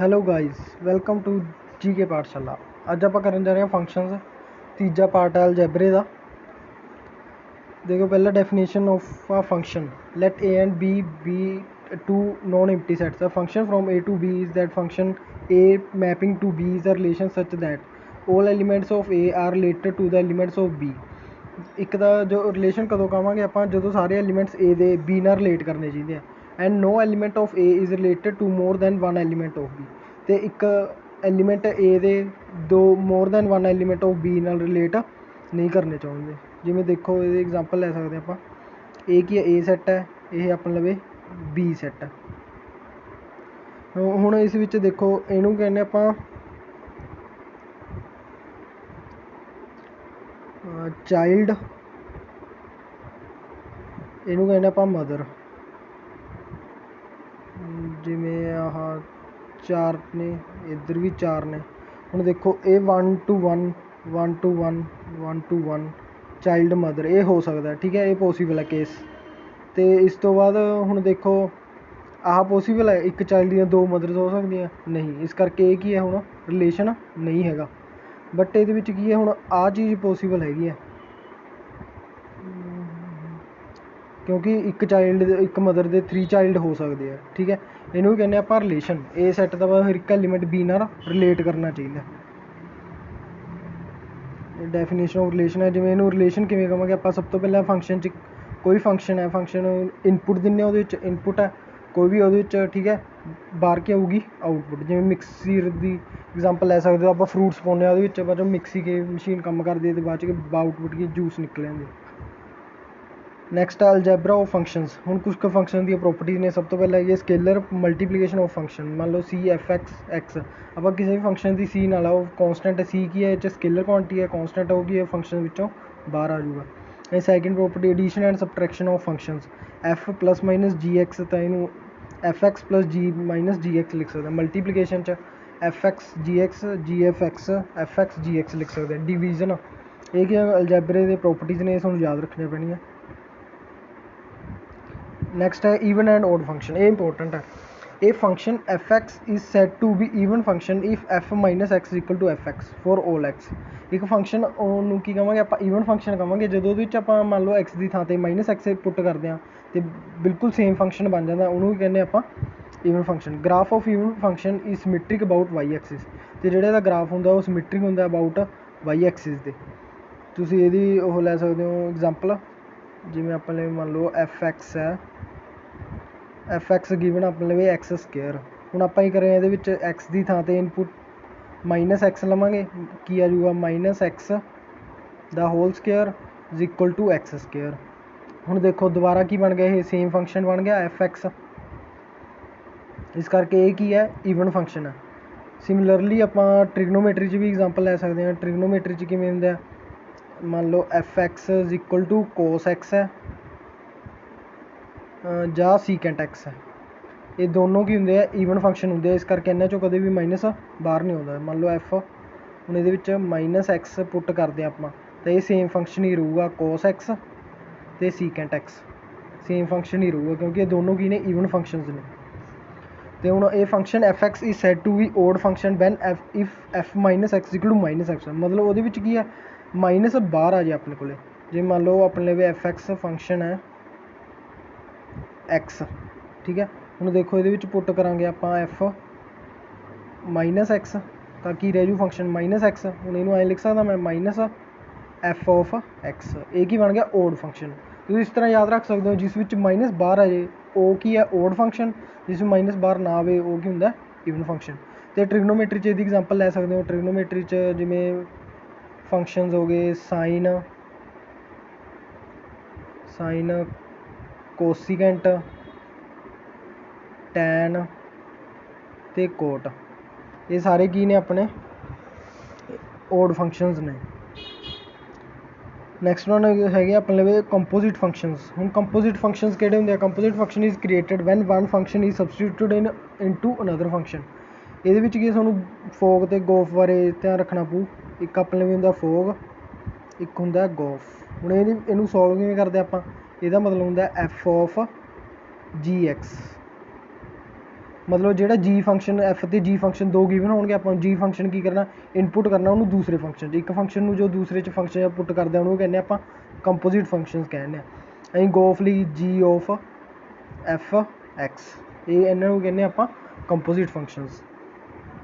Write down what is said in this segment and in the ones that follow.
Hello guys, welcome to ਕੇ ਪਾਠਸ਼ਾਲਾ। ਅੱਜ ਆਪਾਂ ਕਰਨ ਜਾ ਰਹੇ ਹਾਂ ਫੰਕਸ਼ਨਸ। ਤੀਜਾ ਪਾਰਟ ਹੈ ਅਲਜੈਬਰੇ ਦਾ। ਦੇਖੋ ਪਹਿਲਾ definition of a function, let a and b be two non-empty sets. A function from a to b is that function a mapping to b is a relation such that all elements of a are related to the elements of b. ਇੱਕ ਦਾ ਜੋ relation ਕਦੋਂ ਕਹਾਂਗੇ ਆਪਾਂ, ਜਦੋਂ ਸਾਰੇ elements a ਦੇ b ਨਾਲ relate ਕਰਨੇ ਚਾਹੀਦੇ ਆ। And no element of a is related to more than one element of b। ਅਤੇ ਇੱਕ ਐਲੀਮੈਂਟ a ਦੇ more than one element of b ਨਾਲ ਰਿਲੇਟ ਨਹੀਂ ਕਰਨੇ ਚਾਹੁੰਦੇ। ਜਿਵੇਂ ਦੇਖੋ ਇਹਦੀ ਐਗਜ਼ਾਮਪਲ ਲੈ ਸਕਦੇ ਆਪਾਂ, ਇਹ ਕੀ ਹੈ, a ਸੈੱਟ ਹੈ, ਇਹ ਆਪਣੇ ਲਵੇ b ਸੈੱਟ ਹੈ। ਹੁਣ ਇਸ ਵਿੱਚ ਦੇਖੋ ਇਹਨੂੰ ਕਹਿੰਦੇ ਆਪਾਂ ਚਾਈਲਡ, ਇਹਨੂੰ ਕਹਿੰਦੇ ਆਪਾਂ ਮਦਰ। ਜਿਵੇਂ ਆਹ ਚਾਰ ਨੇ, ਇੱਧਰ ਵੀ ਚਾਰ ਨੇ। ਹੁਣ ਦੇਖੋ ਇਹ 1 to 1 1 to 1 1 to 1 child mother, ਇਹ ਹੋ ਸਕਦਾ, ਠੀਕ ਹੈ, ਇਹ ਪੋਸੀਬਲ ਹੈ ਕੇਸ। ਅਤੇ ਇਸ ਤੋਂ ਬਾਅਦ ਹੁਣ ਦੇਖੋ ਆਹ ਪੋਸੀਬਲ ਹੈ, ਇੱਕ ਚਾਈਲਡ ਦੀਆਂ ਦੋ ਮਦਰਸ ਹੋ ਸਕਦੀਆਂ ਨਹੀਂ, ਇਸ ਕਰਕੇ ਇਹ ਕੀ ਹੈ ਹੁਣ ਰਿਲੇਸ਼ਨ ਨਹੀਂ ਹੈਗਾ। ਬਟ ਇਹਦੇ ਵਿੱਚ ਕੀ ਹੈ, ਹੁਣ ਆਹ ਚੀਜ਼ ਪੋਸੀਬਲ ਹੈਗੀ ਹੈ, ਕਿਉਂਕਿ ਇੱਕ ਮਦਰ ਦੇ 3 ਚਾਈਲਡ ਹੋ ਸਕਦੇ ਆ, ਠੀਕ ਹੈ। ਇਹਨੂੰ ਵੀ ਕਹਿੰਦੇ ਆਪਾਂ ਰਿਲੇਸ਼ਨ। ਇਹ ਸੈੱਟ ਦਾ ਹਰ ਇੱਕ ਐਲੀਮੈਂਟ ਬੀ ਨਾਲ ਰਿਲੇਟ ਕਰਨਾ ਚਾਹੀਦਾ। ਡੈਫੀਨੇਸ਼ਨ ਆਫ ਰਿਲੇਸ਼ਨ ਹੈ। ਜਿਵੇਂ ਇਹਨੂੰ ਰਿਲੇਸ਼ਨ ਕਿਵੇਂ ਕਹਾਂਗੇ ਆਪਾਂ, ਸਭ ਤੋਂ ਪਹਿਲਾਂ ਫੰਕਸ਼ਨ 'ਚ ਕੋਈ ਫੰਕਸ਼ਨ ਹੈ, ਫੰਕਸ਼ਨ ਇਨਪੁਟ ਦਿੰਦੇ ਹਾਂ, ਉਹਦੇ ਵਿੱਚ ਇਨਪੁਟ ਹੈ ਕੋਈ ਵੀ, ਉਹਦੇ ਵਿੱਚ ਠੀਕ ਹੈ ਬਾਹਰ ਕੀ ਆਊਗੀ ਆਊਟਪੁੱਟ। ਜਿਵੇਂ ਮਿਕਸਰ ਦੀ ਐਗਜ਼ਾਮਪਲ ਲੈ ਸਕਦੇ ਹੋ ਆਪਾਂ, ਫਰੂਟਸ ਪਾਉਂਦੇ ਹਾਂ ਉਹਦੇ ਵਿੱਚ, ਬਾਅਦ ਚੋਂ ਮਿਕਸੀ ਕੇ ਮਸ਼ੀਨ ਕੰਮ ਕਰਦੀ ਹੈ ਅਤੇ ਬਾਅਦ 'ਚ ਆਊਟਪੁੱਟ ਕੀ ਜੂਸ ਨਿਕਲ ਜਾਂਦੇ। ਨੈਕਸਟ ਹੈ ਅਲਜੈਬਰਾ ਆਫ ਫੰਕਸ਼ਨਸ। ਹੁਣ ਕੁਛ ਕੁ ਫੰਕਸ਼ਨ ਦੀਆਂ ਪ੍ਰੋਪਰਟੀਜ਼ ਨੇ। ਸਭ ਤੋਂ ਪਹਿਲਾਂ ਹੈਗੀ ਸਕੇਲਰ ਮਲਟੀਪਲੀਕੇਸ਼ਨ ਆਫ ਫੰਕਸ਼ਨ। ਮੰਨ ਲਓ ਸੀ ਐਫ ਐਕਸ, ਆਪਾਂ ਕਿਸੇ ਵੀ ਫੰਕਸ਼ਨ ਦੀ ਸੀ ਨਾਲ ਉਹ ਕੌਂਸਟੈਂਟ ਸੀ ਕੀ ਹੈ, ਇਹ 'ਚ ਸਕੇਲਰ ਕੁਆਂਟੀਟੀ ਹੈ, ਕੌਂਸਟੈਂਟ ਹੋਊਗੀ, ਇਹ ਫੰਕਸ਼ਨ ਵਿੱਚੋਂ ਬਾਹਰ ਆ ਜਾਊਗਾ। ਇਹ second property addition and subtraction of functions. F plus minus G X, ਤਾਂ ਇਹਨੂੰ F X plus G minus G X ਲਿਖ ਸਕਦੇ। ਮਲਟੀਪਲੀਕੇਸ਼ਨ 'ਚ F X G X, G F X, F X G X ਲਿਖ ਸਕਦੇ। Division, ਇਹ ਕੀ ਅਲਜੈਬਰੇ ਦੇ properties ਨੇ, ਇਹ ਤੁਹਾਨੂੰ ਯਾਦ ਰੱਖਣੀਆਂ ਪੈਣੀਆਂ। ਨੈਕਸਟ ਹੈ ਈਵਨ ਐਂਡ ਓਡ ਫੰਕਸ਼ਨ। ਇਹ ਇੰਪੋਰਟੈਂਟ ਹੈ। ਇਹ function F X is said to be even function if f minus x equal to F x for all x. ਇੱਕ ਫੰਕਸ਼ਨ ਉਹਨੂੰ ਕੀ ਕਹਾਂਗੇ ਆਪਾਂ, ਈਵਨ ਫੰਕਸ਼ਨ ਕਹਾਂਗੇ, ਜਦੋਂ ਉਹਦੇ ਵਿੱਚ ਆਪਾਂ ਮੰਨ ਲਓ ਐਕਸ ਦੀ ਥਾਂ 'ਤੇ ਮਾਈਨਸ ਐਕਸ ਪੁੱਟ ਕਰਦੇ ਹਾਂ ਅਤੇ ਬਿਲਕੁਲ ਸੇਮ ਫੰਕਸ਼ਨ ਬਣ ਜਾਂਦਾ, ਉਹਨੂੰ ਵੀ ਕਹਿੰਦੇ ਆਪਾਂ even function. Graph of even function is symmetric about Y axis. ਅਤੇ ਜਿਹੜਾ ਇਹਦਾ ਗ੍ਰਾਫ ਹੁੰਦਾ ਉਹ ਸਿਮੈਟਰਿਕ ਹੁੰਦਾ ਅਬਾਊਟ ਵਾਈ ਐਕਸਿਸ ਦੇ। ਤੁਸੀਂ ਇਹਦੀ ਉਹ ਲੈ ਸਕਦੇ ਹੋ ਐਗਜ਼ਾਮਪਲ, ਜਿਵੇਂ ਆਪਣੇ ਮੰਨ ਲਓ ਐਫ ਐਕਸ ਹੈ, ਐਫ ਐਕਸ ਗਿਵਨ ਆਪਣੇ ਲਈ ਐਕਸ ਸਕੇਅਰ। ਹੁਣ ਆਪਾਂ ਹੀ ਕरें ਇਹਦੇ ਵਿੱਚ ਐਕਸ ਦੀ ਥਾਂ 'ਤੇ ਇਨਪੁੱਟ ਮਾਈਨਸ ਐਕਸ ਲਵਾਂਗੇ, ਕੀ ਆ ਜਾਊਗਾ ਮਾਈਨਸ ਐਕਸ ਦਾ whole square is equal to x square. ਹੁਣ ਦੇਖੋ ਦੁਬਾਰਾ ਕੀ ਬਣ ਗਿਆ, ਇਹ ਸੇਮ ਫੰਕਸ਼ਨ ਬਣ ਗਿਆ ਐਫ ਐਕਸ, ਇਸ ਕਰਕੇ ਇਹ ਕੀ ਹੈ ਈਵਨ ਫੰਕਸ਼ਨ ਹੈ। ਸਿਮਿਲਰਲੀ ਆਪਾਂ ਟ੍ਰਿਗਨੋਮੈਟਰੀ 'ਚ ਵੀ ਐਗਜ਼ਾਮਪਲ ਲੈ ਸਕਦੇ ਹਾਂ। ਟ੍ਰਿਗਨੋਮੈਟਰੀ 'ਚ ਕਿਵੇਂ ਹੁੰਦਾ, ਮੰਨ ਲਓ F X is equal to cos X ਹੈ ਜਾਂ ਸੀਕੈਂਟ ਐਕਸ ਹੈ। ਇਹ ਦੋਨੋਂ ਕੀ ਹੁੰਦੇ ਆ, ਈਵਨ ਫੰਕਸ਼ਨ ਹੁੰਦੇ ਆ, ਇਸ ਕਰਕੇ ਇਹਨਾਂ 'ਚੋਂ ਕਦੇ ਵੀ ਮਾਈਨਸ ਬਾਹਰ ਨਹੀਂ ਆਉਂਦਾ। ਮੰਨ ਲਓ ਐਫ, ਹੁਣ ਇਹਦੇ ਵਿੱਚ ਮਾਈਨਸ ਐਕਸ ਪੁੱਟ ਕਰਦੇ ਆਪਾਂ, ਤਾਂ ਇਹ ਸੇਮ ਫੰਕਸ਼ਨ ਹੀ ਰਹੂਗਾ ਕੋਸ ਐਕਸ ਅਤੇ ਸੀਕੈਂਟ ਐਕਸ, ਸੇਮ ਫੰਕਸ਼ਨ ਹੀ ਰਹੂਗਾ, ਕਿਉਂਕਿ ਇਹ ਦੋਨੋਂ ਕੀ ਨੇ ਈਵਨ ਫੰਕਸ਼ਨਸ ਨੇ। ਅਤੇ ਹੁਣ ਇਹ function F X is said to be odd function when if f minus x equal to minus x. ਮਤਲਬ ਉਹਦੇ ਵਿੱਚ ਕੀ ਹੈ, ਮਾਈਨਸ ਬਾਹਰ ਆ ਜਾਏ ਆਪਣੇ ਕੋਲ। ਜੇ ਮੰਨ ਲਓ ਆਪਣੇ ਲਈ ਐਫ ਐਕਸ ਫੰਕਸ਼ਨ ਹੈ ਐਕਸ, ਠੀਕ ਹੈ। ਹੁਣ ਦੇਖੋ ਇਹਦੇ ਵਿੱਚ ਪੁੱਟ ਕਰਾਂਗੇ ਆਪਾਂ ਐਫ ਮਾਈਨਸ ਐਕਸ, ਤਾਂ ਕੀ ਰਹਿ ਜੂ ਫੰਕਸ਼ਨ ਮਾਈਨਸ ਐਕਸ। ਹੁਣ ਇਹਨੂੰ ਐਂ ਲਿਖ ਸਕਦਾ ਮੈਂ ਮਾਈਨਸ ਐਫ ਆਫ ਐਕਸ, ਇਹ ਕੀ ਬਣ ਗਿਆ ਓਡ ਫੰਕਸ਼ਨ। ਤੁਸੀਂ ਇਸ ਤਰ੍ਹਾਂ ਯਾਦ ਰੱਖ ਸਕਦੇ ਹੋ, ਜਿਸ ਵਿੱਚ ਮਾਈਨਸ ਬਾਹਰ ਆ ਜਾਏ ਉਹ ਕੀ ਹੈ ਓਡ ਫੰਕਸ਼ਨ, ਜਿਸ ਵਿੱਚ ਮਾਈਨਸ ਬਾਹਰ ਨਾ ਆਵੇ ਉਹ ਕੀ ਹੁੰਦਾ ਈਵਨ ਫੰਕਸ਼ਨ। ਅਤੇ ਟ੍ਰਿਗਨੋਮੈਟਰੀ 'ਚ ਇਹਦੀ ਐਗਜ਼ਾਮਪਲ ਲੈ ਸਕਦੇ ਹੋ। ਟ੍ਰਿਗਨੋਮੈਟਰੀ 'ਚ ਜਿਵੇਂ ਫੰਕਸ਼ਨਸ ਹੋ ਗਏ ਸਾਈਨ ਕੋਸੀਕੈਂਟ, ਟੈਨ ਅਤੇ ਕੋਟ, ਇਹ ਸਾਰੇ ਕੀ ਨੇ ਆਪਣੇ ਓਡ ਫੰਕਸ਼ਨਸ ਨੇ। ਨੈਕਸਟ ਵਨ ਹੈਗੇ ਆਪਣੇ ਲਈ ਕੰਪੋਜ਼ਿਟ ਫੰਕਸ਼ਨਸ। ਹੁਣ ਕੰਪੋਜ਼ਿਟ ਫੰਕਸ਼ਨਸ ਕਿਹੜੇ ਹੁੰਦੇ ਆ, composite function is created when one function is substituted into another function. ਇਹਦੇ ਵਿੱਚ ਕੀ ਤੁਹਾਨੂੰ ਫੋਗ ਅਤੇ ਗੋਫ ਬਾਰੇ ਧਿਆਨ ਰੱਖਣਾ ਪਊ। ਇੱਕ ਆਪਣੇ ਲਈ ਹੁੰਦਾ ਫੋਗ, ਇੱਕ ਹੁੰਦਾ ਗੋਫ। ਹੁਣ ਇਹਨੂੰ ਸੋਲਵ ਕਿਵੇਂ ਕਰਦੇ ਆਪਾਂ, ਇਹਦਾ ਮਤਲਬ ਹੁੰਦਾ ਐਫ ਆਫ ਜੀ ਐਕਸ मतलब ਜਿਹੜਾ ਜੀ ਫੰਕਸ਼ਨ ਐਫ ਤੇ ਜੀ ਫੰਕਸ਼ਨ ਦੋ ਗਿਵਨ ਹੋਣਗੇ, ਆਪਾਂ ਜੀ ਫੰਕਸ਼ਨ ਕੀ ਕਰਨਾ, ਇਨਪੁਟ ਕਰਨਾ ਉਹਨੂੰ ਦੂਸਰੇ ਫੰਕਸ਼ਨ 'ਚ, ਇੱਕ ਫੰਕਸ਼ਨ ਨੂੰ ਜੋ ਦੂਸਰੇ 'ਚ ਫੰਕਸ਼ਨ ਪੁੱਟ ਕਰਦੇ ਉਹਨੂੰ ਕਹਿੰਦੇ ਆਪਾਂ ਕੰਪੋਜ਼ਿਟ ਫੰਕਸ਼ਨਸ ਕਹਿੰਦੇ ਆ। ਅਸੀਂ ਗੋਫ ਲਈ ਜੀ ਆਫ ਐਫ ਐਕਸ, ਇਹ ਇਹਨਾਂ ਨੂੰ ਕਹਿੰਦੇ ਆਪਾਂ ਕੰਪੋਜ਼ਿਟ ਫੰਕਸ਼ਨਸ।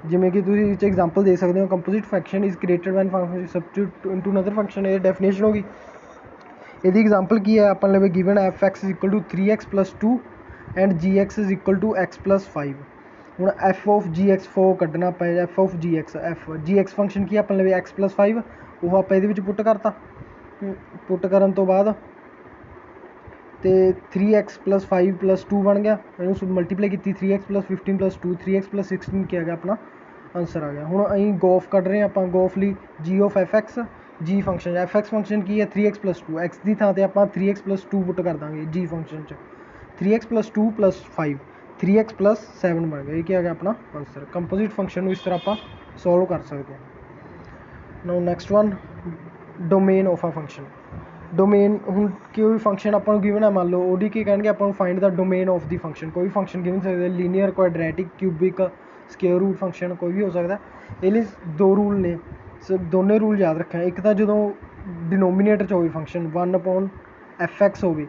ਜਿਵੇਂ ਕਿ ਤੁਸੀਂ ਇਹ 'ਚ ਐਗਜ਼ਾਮਪਲ ਦੇ ਸਕਦੇ ਹੋ, composite function is created when function substitute into another function, ਇਹ ਡੈਫੀਨੇਸ਼ਨ ਹੋ ਗਈ। ਇਹਦੀ ਐਗਜ਼ਾਮਪਲ ਕੀ ਹੈ, ਆਪਾਂ ਲਵੇ given F X is equal to 3x+2 and G X is equal to x+5। ਹੁਣ ਐਫ ਆਫ ਜੀ ਐਕਸ 4 ਕੱਢਣਾ ਆਪਾਂ, F of G X, F G X function ਕੀ ਆਪਾਂ ਲਵੇ x+5, ਉਹ ਆਪਾਂ ਇਹਦੇ ਵਿੱਚ ਪੁੱਟ ਕਰਤਾ। ਪੁੱਟ ਕਰਨ ਤੋਂ ਬਾਅਦ ਤੇ 3x+5+2 ਬਣ ਗਿਆ, ਇਹਨੂੰ ਮਲਟੀਪਲਾਈ ਕੀਤੀ 3x+15+2 3x+16 ਕੀ ਆ ਗਿਆ ਆਪਣਾ ਆਂਸਰ ਆ ਗਿਆ। ਹੁਣ ਅਸੀਂ ਗੋਫ ਕੱਢ ਰਹੇ ਹਾਂ ਆਪਾਂ, ਗੋਫ ਲਈ ਜੀ ਆਫ ਐਫ ਐਕਸ, ਜੀ ਫੰਕਸ਼ਨ ਐਫ ਐਕਸ ਫੰਕਸ਼ਨ ਕੀ ਹੈ 3x+2, ਐਕਸ ਦੀ ਥਾਂ 'ਤੇ ਆਪਾਂ 3x+2 ਪੁੱਟ ਕਰ ਦਾਂਗੇ ਜੀ ਫੰਕਸ਼ਨ 'ਚ, 3x+2+5 3x+7 ਬਣ ਗਿਆ, ਇਹ ਕੀ ਆ ਗਿਆ ਆਪਣਾ ਆਂਸਰ। ਕੰਪੋਜ਼ਿਟ ਫੰਕਸ਼ਨ ਨੂੰ ਇਸ ਤਰ੍ਹਾਂ ਆਪਾਂ ਸੋਲਵ ਕਰ ਸਕਦੇ ਹਾਂ। ਨਾਓ next one, domain of a function. Domain, ਹੁਣ ਕੋਈ ਫੰਕਸ਼ਨ ਆਪਾਂ ਨੂੰ ਗਿਵਨ ਹੈ, ਮੰਨ ਲਓ ਉਹਦੀ ਕੀ ਕਹਿਣਗੇ ਆਪਾਂ ਨੂੰ find the domain of the function. ਕੋਈ ਵੀ ਫੰਕਸ਼ਨ ਗਿਵਨ ਸਕਦੇ, linear, quadratic, cubic, square root function, ਕੋਈ ਵੀ ਹੋ ਸਕਦਾ। ਇਹ ਲਈ ਦੋ ਰੂਲ ਨੇ, ਦੋਨੇ ਰੂਲ ਯਾਦ ਰੱਖਣਾ। ਇੱਕ ਤਾਂ ਜਦੋਂ ਡਿਨੋਮੀਨੇਟਰ 'ਚ ਹੋਵੇ ਫੰਕਸ਼ਨ 1/f(x) ਹੋਵੇ,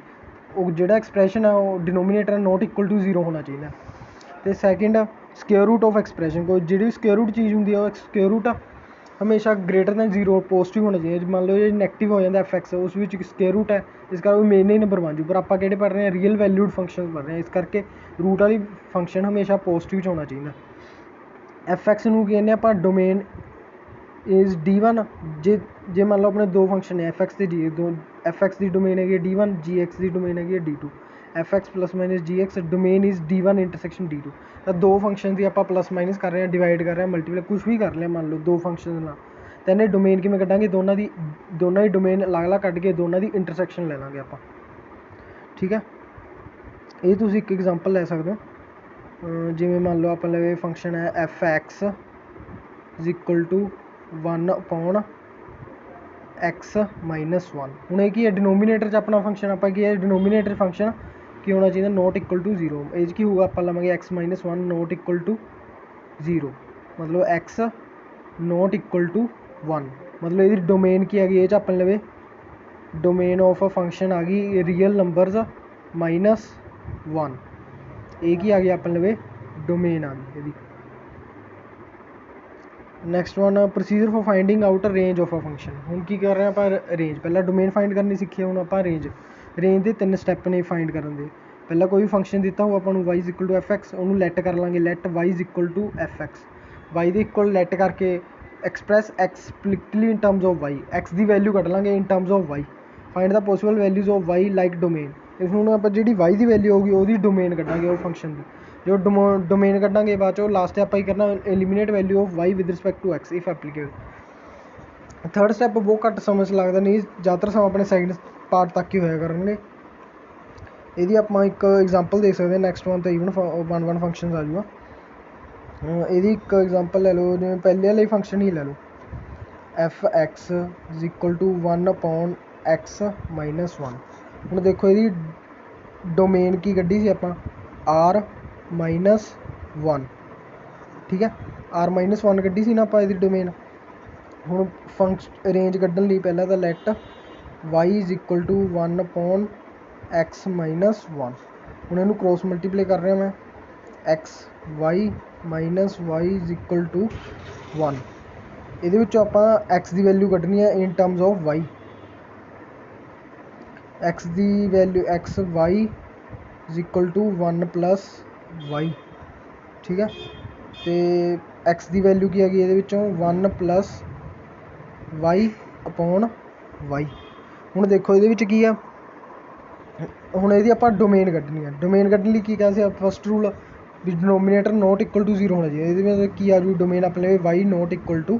ਉਹ ਜਿਹੜਾ ਐਕਸਪ੍ਰੈਸ਼ਨ ਹੈ ਉਹ ਡਿਨੋਮੀਨੇਟਰ ਨੋਟ ਇਕੁਅਲ ਟੂ 0 ਹੋਣਾ ਚਾਹੀਦਾ। ਅਤੇ second, square root of expression, ਕੋਈ ਜਿਹੜੀ ਸਕੁਅਰ ਰੂਟ ਚੀਜ਼ ਹੁੰਦੀ ਹੈ ਉਹ ਸਕੁਅਰ ਰੂਟ ਹਮੇਸ਼ਾ ਗ੍ਰੇਟਰ ਦੈਨ 0 ਪੋਜ਼ੀਟਿਵ ਹੋਣਾ ਚਾਹੀਦਾ। ਮੰਨ ਲਓ ਜੇ ਨੈਗੇਟਿਵ ਹੋ ਜਾਂਦਾ f(x), ਉਸ ਵਿੱਚ ਸਕੁਅਰ ਰੂਟ ਹੈ, ਇਸ ਕਰਕੇ ਉਹ ਮੇਨ ਹੀ ਨੰਬਰ ਬਣ ਜੂ। ਪਰ ਆਪਾਂ ਕਿਹੜੇ ਪੜ੍ਹ ਰਹੇ ਹਾਂ, ਰੀਅਲ ਵੈਲਿਊਡ ਫੰਕਸ਼ਨ ਪੜ੍ਹ ਰਹੇ ਹਾਂ, ਇਸ ਕਰਕੇ ਰੂਟ ਵਾਲੀ ਫੰਕਸ਼ਨ ਹਮੇਸ਼ਾ ਪੋਜ਼ੀਟਿਵ 'ਚ ਹੋਣਾ ਚਾਹੀਦਾ। f(x) ਨੂੰ ਕੀ ਕਹਿੰਦੇ ਆਪਾਂ, ਡੋਮੇਨ ਇਜ਼ d1। ਜੇ ਮੰਨ ਲਓ ਆਪਣੇ ਦੋ ਫੰਕਸ਼ਨ ਨੇ f(x) ਅਤੇ g, f(x) ਦੀ ਡੋਮੇਨ ਹੈਗੀ ਹੈ d1, g(x) ਦੀ ਡੋਮੇਨ ਹੈਗੀ ਹੈ d2। f(x) + -gx domain is d1 intersection d2। ਤਾਂ ਦੋ ਫੰਕਸ਼ਨ ਦੀ ਆਪਾਂ ਪਲੱਸ ਮਾਈਨਸ ਕਰ ਰਹੇ ਹਾਂ, ਡਿਵਾਈਡ ਕਰ ਰਹੇ ਹਾਂ, ਮਲਟੀਪਲਾਈ ਕੁਛ ਵੀ ਕਰ ਲਿਆ ਮੰਨ ਲਓ ਦੋ ਫੰਕਸ਼ਨ ਨਾਲ, ਤਾਂ ਇਹਨੇ ਡੋਮੇਨ ਕਿਵੇਂ ਕੱਢਾਂਗੇ, ਦੋਨਾਂ ਦੀ ਡੋਮੇਨ ਅਲੱਗ ਅਲੱਗ ਕੱਢ ਕੇ ਦੋਨਾਂ ਦੀ ਇੰਟਰਸੈਕਸ਼ਨ ਲੈ ਲਾਂਗੇ ਆਪਾਂ, ਠੀਕ ਹੈ। ਇਹ ਤੁਸੀਂ ਇੱਕ ਐਗਜ਼ਾਮਪਲ ਲੈ ਸਕਦੇ ਹੋ, ਜਿਵੇਂ ਮੰਨ ਲਓ ਆਪਾਂ ਲਵੇ ਫੰਕਸ਼ਨ ਹੈ f(x) is equal to 1/x - 1। ਹੁਣ ਇਹ ਕੀ ਹੈ, ਡਿਨੋਮੀਨੇਟਰ 'ਚ ਆਪਣਾ ਫੰਕਸ਼ਨ ਆਪਾਂ ਕੀ ਹੈ, ਡਿਨੋਮੀਨੇਟਰ ਫੰਕਸ਼ਨ ਕੀ ਹੋਣਾ ਚਾਹੀਦਾ, ਨੋਟ ਇਕੁਅਲ ਟੂ 0। ਇਹ 'ਚ ਕੀ ਹੋਊਗਾ, ਆਪਾਂ ਲਵਾਂਗੇ x - 1 ਨੋਟ ਇਕੁਅਲ ਟੂ 0, ਮਤਲਬ x ਨੋਟ ਇਕੁਅਲ ਟੂ 1, ਮਤਲਬ ਇਹਦੀ ਡੋਮੇਨ ਕੀ ਆ ਗਈ, ਇਹ 'ਚ ਆਪਾਂ ਲਵੇ ਡੋਮੇਨ ਆਫ ਅ ਫੰਕਸ਼ਨ ਆ ਗਈ ਰੀਅਲ ਨੰਬਰਸ -1, ਇਹ ਕੀ ਆ ਗਿਆ ਆਪਾਂ ਲਵੇ ਡੋਮੇਨ ਆ ਗਈ ਇਹਦੀ। Next one, procedure for finding out range of a function. ਹੁਣ ਕੀ ਕਰ ਰਹੇ ਆਪਾਂ, ਰੇਂਜ ਪਹਿਲਾਂ ਡੋਮੇਨ ਫਾਈਂਡ ਕਰਨੀ ਸਿੱਖੀ, ਹੁਣ ਆਪਾਂ ਰੇਂਜ ਦੇ 3 ਸਟੈਪ ਨੇ ਫਾਈਂਡ ਕਰਨ ਦੇ। ਪਹਿਲਾਂ ਕੋਈ ਵੀ ਫੰਕਸ਼ਨ ਦਿੱਤਾ ਹੋ ਆਪਾਂ ਨੂੰ y = f(x), ਉਹਨੂੰ ਲੈਟ ਕਰ ਲਾਂਗੇ, ਲੈਟ y = f(x), y ਦੇ ਇਕੁਅਲ ਲੈਟ ਕਰਕੇ express explicitly in terms of y, x ਦੀ ਵੈਲਿਊ ਕੱਢ ਲਾਂਗੇ in terms of y, find the possible values of y like domain. ਇਸ ਨੂੰ ਆਪਾਂ ਜਿਹੜੀ y ਦੀ ਵੈਲਿਊ ਹੋਊਗੀ ਉਹਦੀ ਡੋਮੇਨ ਕੱਢਾਂਗੇ ਉਹ ਫੰਕਸ਼ਨ ਦੀ, ਜੋ ਡੋਮੇਨ ਕੱਢਾਂਗੇ ਬਾਅਦ 'ਚੋਂ ਲਾਸਟ ਆਪਾਂ ਹੀ ਕਰਨਾ, eliminate value of y with respect to x if applicable. Third step ਬਹੁਤ ਘੱਟ ਸਮਝ 'ਚ ਲੱਗਦਾ, ਨਹੀਂ ਜ਼ਿਆਦਾਤਰ ਸਮਾਂ ਆਪਣੇ ਸੈਕਿੰਡ ਪਾਰਟ ਤੱਕ ਹੀ ਹੋਇਆ ਕਰਨਗੇ। ਇਹਦੀ ਆਪਾਂ ਇੱਕ ਐਗਜ਼ਾਮਪਲ ਦੇਖ ਸਕਦੇ ਹਾਂ, ਨੈਕਸਟ ਵਨ ਤਾਂ ਈਵਨ 1 ਫੰਕਸ਼ਨ ਆ ਜੂਗਾ। ਇਹਦੀ ਇੱਕ ਐਗਜ਼ਾਮਪਲ ਲੈ ਲਓ, ਜਿਵੇਂ ਪਹਿਲੇ ਵਾਲੇ ਫੰਕਸ਼ਨ ਹੀ ਲੈ ਲਓ, f(x) is equal to 1/x - 1। ਹੁਣ ਦੇਖੋ ਇਹਦੀ ਡੋਮੇਨ ਕੀ ਕੱਢੀ ਸੀ ਆਪਾਂ, r - 1, ਠੀਕ ਹੈ, r - 1 ਕੱਢੀ ਸੀ ਨਾ ਆਪਾਂ ਇਹਦੀ ਡੋਮੇਨ। ਹੁਣ ਰੇਂਜ ਕੱਢਣ ਲਈ ਪਹਿਲਾਂ ਤਾਂ let y is equal to 1/x - 1। ਹੁਣ ਇਹਨੂੰ ਕ੍ਰੋਸ ਮਲਟੀਪਲਾਈ ਕਰ ਰਿਹਾ ਮੈਂ, x y y is equal to 1। ਇਹਦੇ ਵਿੱਚੋਂ ਆਪਾਂ x ਦੀ ਵੈਲਿਊ ਕੱਢਣੀ ਹੈ in terms of y, x ਦੀ value x y is equal to 1 + y, ਠੀਕ ਹੈ। ਅਤੇ x ਦੀ ਵੈਲਿਊ ਕੀ ਹੈਗੀ ਇਹਦੇ ਵਿੱਚੋਂ 1 + y/y। ਹੁਣ ਦੇਖੋ ਇਹਦੇ ਵਿੱਚ ਕੀ ਆ, ਹੁਣ ਇਹਦੀ ਆਪਾਂ ਡੋਮੇਨ ਕੱਢਣੀ ਹੈ। ਡੋਮੇਨ ਕੱਢਣ ਲਈ ਕੀ ਕਿਹਾ ਸੀ ਫਸਟ ਰੂਲ, ਵੀ ਡਿਨੋਮੀਨੇਟਰ ਨੋਟ ਇਕੁਅਲ ਟੂ 0 ਹੋਣਾ ਚਾਹੀਦਾ। ਇਹਦੇ ਵਿੱਚ ਕੀ ਆ ਜੂ, ਡੋਮੇਨ ਆਪਣੇ y ਨੋਟ ਇਕੁਅਲ ਟੂ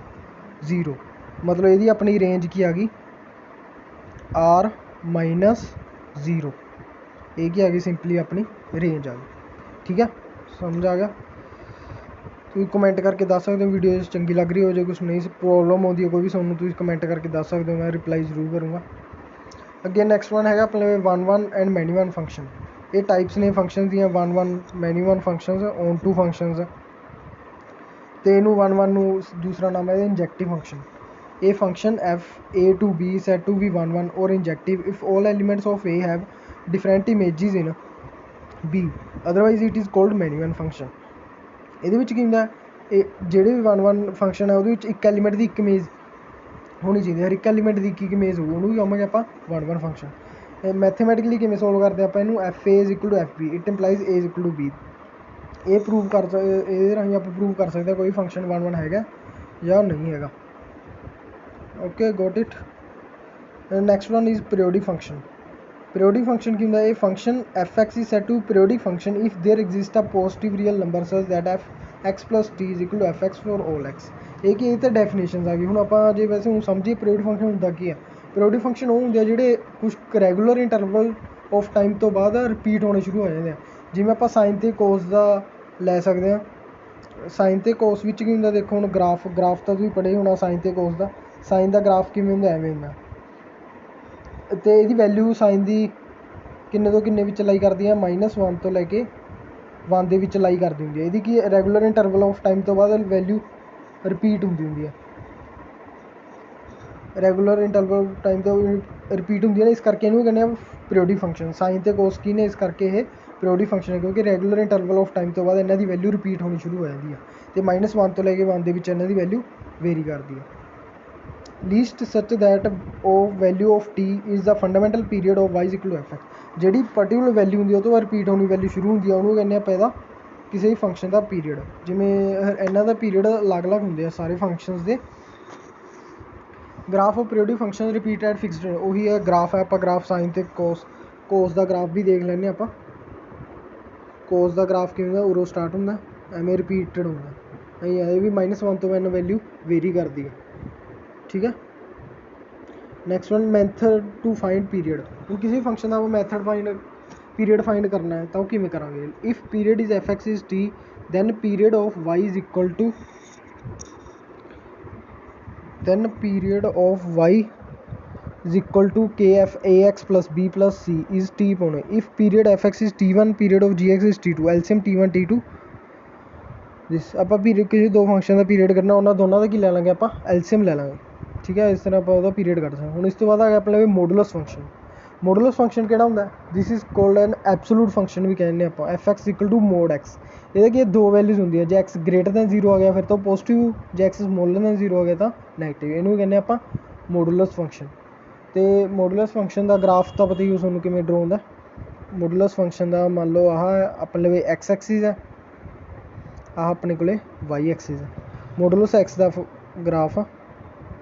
0, ਮਤਲਬ ਇਹਦੀ ਆਪਣੀ ਰੇਂਜ ਕੀ ਆ ਗਈ r - 0, ਇਹ ਕੀ ਆ ਗਈ ਸਿੰਪਲੀ ਆਪਣੀ ਰੇਂਜ ਆ ਗਈ, ਠੀਕ ਹੈ। ਸਮਝ ਆ ਗਿਆ। ਤੁਸੀਂ ਕਮੈਂਟ ਕਰਕੇ ਦੱਸ ਸਕਦੇ ਹੋ ਵੀਡੀਓ ਚੰਗੀ ਲੱਗ ਰਹੀ ਹੋ, ਜੇ ਕੁਛ ਨਹੀਂ ਪ੍ਰੋਬਲਮ ਆਉਂਦੀ ਹੈ ਕੋਈ ਵੀ ਤੁਹਾਨੂੰ, ਤੁਸੀਂ ਕਮੈਂਟ ਕਰਕੇ ਦੱਸ ਸਕਦੇ ਹੋ, ਮੈਂ ਰਿਪਲਾਈ ਜ਼ਰੂਰ ਕਰੂੰਗਾ। ਅੱਗੇ ਨੈਕਸਟ ਵਨ ਹੈਗਾ ਆਪਣੇ 1 ਐਂਡ ਮੈਨੀ ਵਨ ਫੰਕਸ਼ਨ। ਇਹ ਟਾਈਪਸ ਨੇ ਫੰਕਸ਼ਨ ਦੀਆਂ 1 1 ਮੈਨੀ 1 ਫੰਕਸ਼ਨਸ ਔਨ ਟੂ ਫੰਕਸ਼ਨਸ ਅਤੇ ਇਹਨੂੰ 1 1 ਨੂੰ ਦੂਸਰਾ ਨਾਮ ਹੈ ਇੰਜੈਕਟਿਵ ਫੰਕਸ਼ਨ। ਇਹ function F A to B said to be 1 1 or injective if all elements of A have different images in B otherwise it is called many 1 function. ਇਹਦੇ ਵਿੱਚ ਕੀ ਹੁੰਦਾ, ਇਹ ਜਿਹੜੇ ਵੀ 1 1 ਫੰਕਸ਼ਨ ਹੈ ਉਹਦੇ ਵਿੱਚ ਇੱਕ ਐਲੀਮੈਂਟ ਦੀ ਇੱਕ ਇਮੇਜ ਹੋਣੀ ਚਾਹੀਦੀ ਹੈ, ਹਰ ਇੱਕ ਐਲੀਮੈਂਟ ਦੀ ਇੱਕ ਇਮੇਜ ਹੋਊ, ਉਹਨੂੰ ਵੀ ਕਹਾਂਗੇ ਆਪਾਂ 1 1 ਫੰਕਸ਼ਨ। ਮੈਥੇਮੈਟਿਕਲੀ ਕਿਵੇਂ ਸੋਲਵ ਕਰਦੇ ਆਪਾਂ ਇਹਨੂੰ, f a is equal to f b it implies a is equal to b. ਇਹ ਪ੍ਰੂਵ ਕਰ ਇਹਦੇ ਰਾਹੀਂ ਆਪਾਂ ਪ੍ਰੂਵ ਕਰ ਸਕਦੇ ਹਾਂ ਕੋਈ ਫੰਕਸ਼ਨ 1 1 ਹੈਗਾ ਜਾਂ ਨਹੀਂ ਹੈਗਾ। Okay got it. Next one is periodic function. Periodic function ਕੀ ਹੁੰਦਾ, ਇਹ function F X is said to periodic function if there exist a positive real number such that F X plus T is equal to F X for all X. ਇਹ ਕੀ, ਇਹ ਤਾਂ definitions ਆ ਗਈ। ਹੁਣ ਆਪਾਂ ਜੇ ਵੈਸੇ ਹੁਣ ਸਮਝੀਏ ਪੀਰੀਓਡਿਕ ਫੰਕਸ਼ਨ ਹੁੰਦਾ ਕੀ ਹੈ, ਪੀਰੀਓਡਿਕ ਫੰਕਸ਼ਨ ਉਹ ਹੁੰਦੇ ਆ ਜਿਹੜੇ ਕੁਛ ਰੈਗੂਲਰ ਇੰਟਰਵਲ ਆਫ ਟਾਈਮ ਤੋਂ ਬਾਅਦ ਰਿਪੀਟ ਹੋਣੇ ਸ਼ੁਰੂ ਹੋ ਜਾਂਦੇ ਆ। ਜਿਵੇਂ ਆਪਾਂ ਸਾਈਨ ਅਤੇ ਕੋਸ ਦਾ ਲੈ ਸਕਦੇ ਹਾਂ। ਸਾਈਨ ਅਤੇ ਕੋਸ ਵਿੱਚ ਕੀ ਹੁੰਦਾ, ਦੇਖੋ ਹੁਣ ਗ੍ਰਾਫ ਤਾਂ ਤੁਸੀਂ ਪੜ੍ਹੇ ਹੋਣਾ ਸਾਈਨ ਅਤੇ ਕੋਸ ਦਾ। ਸਾਈਨ ਦਾ ਗ੍ਰਾਫ ਕਿਵੇਂ ਹੁੰਦਾ, ਐਵੇਂ ਹੁੰਦਾ, ਅਤੇ ਇਹਦੀ ਵੈਲਿਊ ਸਾਈਨ ਦੀ ਕਿੰਨੇ ਤੋਂ ਕਿੰਨੇ ਵਿੱਚ ਲਾਈ ਕਰਦੀ ਹੈ, -1 ਤੋਂ ਲੈ ਕੇ 1 ਦੇ ਵਿੱਚ ਲਾਈ ਕਰਦੀ ਹੁੰਦੀ ਹੈ। ਇਹਦੀ ਕੀ ਰੈਗੂਲਰ ਇੰਟਰਵਲ ਆਫ ਟਾਈਮ ਤੋਂ ਬਾਅਦ ਵੈਲਿਊ ਰਿਪੀਟ ਹੁੰਦੀ ਹੈ, ਰੈਗੂਲਰ ਇੰਟਰਵਲ ਟਾਈਮ ਤੋਂ ਰਿਪੀਟ ਹੁੰਦੀ ਹੈ ਨਾ, ਇਸ ਕਰਕੇ ਇਹਨੂੰ ਕਹਿੰਦੇ ਆ ਪੀਰੀਓਡਿਕ ਫੰਕਸ਼ਨ। ਸਾਈਨ ਅਤੇ ਕੋਸ ਕੀ ਨੇ, ਇਸ ਕਰਕੇ ਇਹ ਪੀਰੀਓਡਿਕ ਫੰਕਸ਼ਨ ਹੈ, ਕਿਉਂਕਿ ਰੈਗੂਲਰ ਇੰਟਰਵਲ ਆਫ ਟਾਈਮ ਤੋਂ ਬਾਅਦ ਇਹਨਾਂ ਦੀ ਵੈਲਿਊ ਰਿਪੀਟ ਹੋਣੀ ਸ਼ੁਰੂ ਹੋ ਜਾਂਦੀ ਹੈ, ਅਤੇ -1 ਤੋਂ ਲੈ ਕੇ 1 ਦੇ ਵਿੱਚ ਇਹਨਾਂ ਦੀ ਵੈਲਿਊ ਵੇਰੀ ਕਰਦੀ ਹੈ। ਲੀਸਟ ਸੱਚ ਦੈਟ ਉਹ value of t is the fundamental period of y is equal to F x. ਜਿਹੜੀ ਪਰਟੀਕੂਲਰ ਵੈਲਿਊ ਹੁੰਦੀ ਉਹ ਤੋਂ ਬਾਅਦ ਰਿਪੀਟ ਹੋਣੀ ਵੈਲਿਊ ਸ਼ੁਰੂ ਹੁੰਦੀ ਆ, ਉਹਨੂੰ ਕਹਿੰਦੇ ਆਪਾਂ ਇਹਦਾ ਕਿਸੇ ਵੀ ਫੰਕਸ਼ਨ ਦਾ ਪੀਰੀਅਡ। ਜਿਵੇਂ ਇਹਨਾਂ ਦਾ ਪੀਰੀਅਡ ਅਲੱਗ-ਅਲੱਗ ਹੁੰਦੇ ਆ ਸਾਰੇ ਫੰਕਸ਼ਨਸ ਦੇ। Graph of periodic function repeat at fixed, ਉਹੀ ਹੈ ਗ੍ਰਾਫ ਹੈ। ਆਪਾਂ ਗ੍ਰਾਫ ਸਾਈਨ ਅਤੇ ਕੋਸ ਦਾ ਗ੍ਰਾਫ ਵੀ ਦੇਖ ਲੈਂਦੇ ਆਪਾਂ। ਕੋਸ ਦਾ ਗ੍ਰਾਫ ਕਿਵੇਂ ਹੁੰਦਾ, ਉਰੋਂ ਸਟਾਰਟ ਹੁੰਦਾ, ਐਵੇਂ ਰਿਪੀਟਡ ਹੁੰਦਾ, ਨਹੀਂ ਇਹ ਵੀ -1 ਤੋਂ ਮੈਨੂੰ ਵੈਲਿਊ ਵੇਰੀ ਕਰਦੀ ਹੈ, ਠੀਕ ਹੈ। Next one method to find period. ਹੁਣ ਕਿਸੇ ਵੀ ਫੰਕਸ਼ਨ ਦਾ ਆਪਾਂ ਮੈਥਡ ਪੀਰੀਅਡ ਫਾਈਂਡ ਕਰਨਾ ਹੈ ਤਾਂ ਉਹ ਕਿਵੇਂ ਕਰਾਂਗੇ। If period is f X is t then period of y is equal to kf ax plus b plus c is t ਪਾਉਣਾ। if period fx is t1 period of gx is t2 LCM t1 t2 this ਆਪਾਂ ਕਿਸੇ ਦੋ function ਦਾ period ਕੱਢਣਾ, ਉਹਨਾਂ ਦੋਨਾਂ ਦਾ ਕੀ ਲੈ ਲਾਂਗੇ ਆਪਾਂ, LCM ਲੈ ਲਾਂਗੇ, ਠੀਕ ਹੈ। ਇਸ ਤਰ੍ਹਾਂ ਆਪਾਂ ਉਹਦਾ ਪੀਰੀਅਡ ਕੱਢ ਸਕਦੇ। ਹੁਣ ਇਸ ਤੋਂ ਬਾਅਦ ਆ ਗਿਆ ਆਪਣੇ ਮੋਡੂਲਸ ਫੰਕਸ਼ਨ। ਮੋਡੂਲਸ ਫੰਕਸ਼ਨ ਕਿਹੜਾ ਹੁੰਦਾ, this is called an absolute function ਵੀ ਕਹਿੰਦੇ ਆਪਾਂ। F X equal to mod X. ਇਹਦੇ ਕੀ ਦੋ ਵੈਲਿਊਜ਼ ਹੁੰਦੀਆਂ, ਜੇ ਐਕਸ ਗ੍ਰੇਟਰ ਦੈਨ 0 ਆ ਗਿਆ ਫਿਰ ਤਾਂ ਪੋਜ਼ੀਟਿਵ, ਜੇ ਐਕਸ ਸਮੋਲਰ ਦੈਨ 0 ਆ ਗਿਆ ਤਾਂ ਨੈਗੇਟਿਵ। ਇਹਨੂੰ ਕਹਿੰਦੇ ਆਪਾਂ ਮੋਡੂਲਸ ਫੰਕਸ਼ਨ। ਅਤੇ ਮੋਡੂਲਸ ਫੰਕਸ਼ਨ ਦਾ ਗ੍ਰਾਫ ਤਾਂ ਪਤਾ ਹੀ ਤੁਹਾਨੂੰ ਕਿਵੇਂ ਡਰੋ ਹੁੰਦਾ। ਮੋਡੂਲਸ ਫੰਕਸ਼ਨ ਦਾ ਮੰਨ ਲਓ ਆਹ ਆਪਣੇ ਲਈ ਐਕਸ ਐਕਸਿਸ ਹੈ, ਆਹ ਆਪਣੇ ਕੋਲ ਵਾਈ ਐਕਸਿਸ ਹੈ। ਮੋਡੂਲਸ ਐਕਸ ਦਾ ਗ੍ਰਾਫ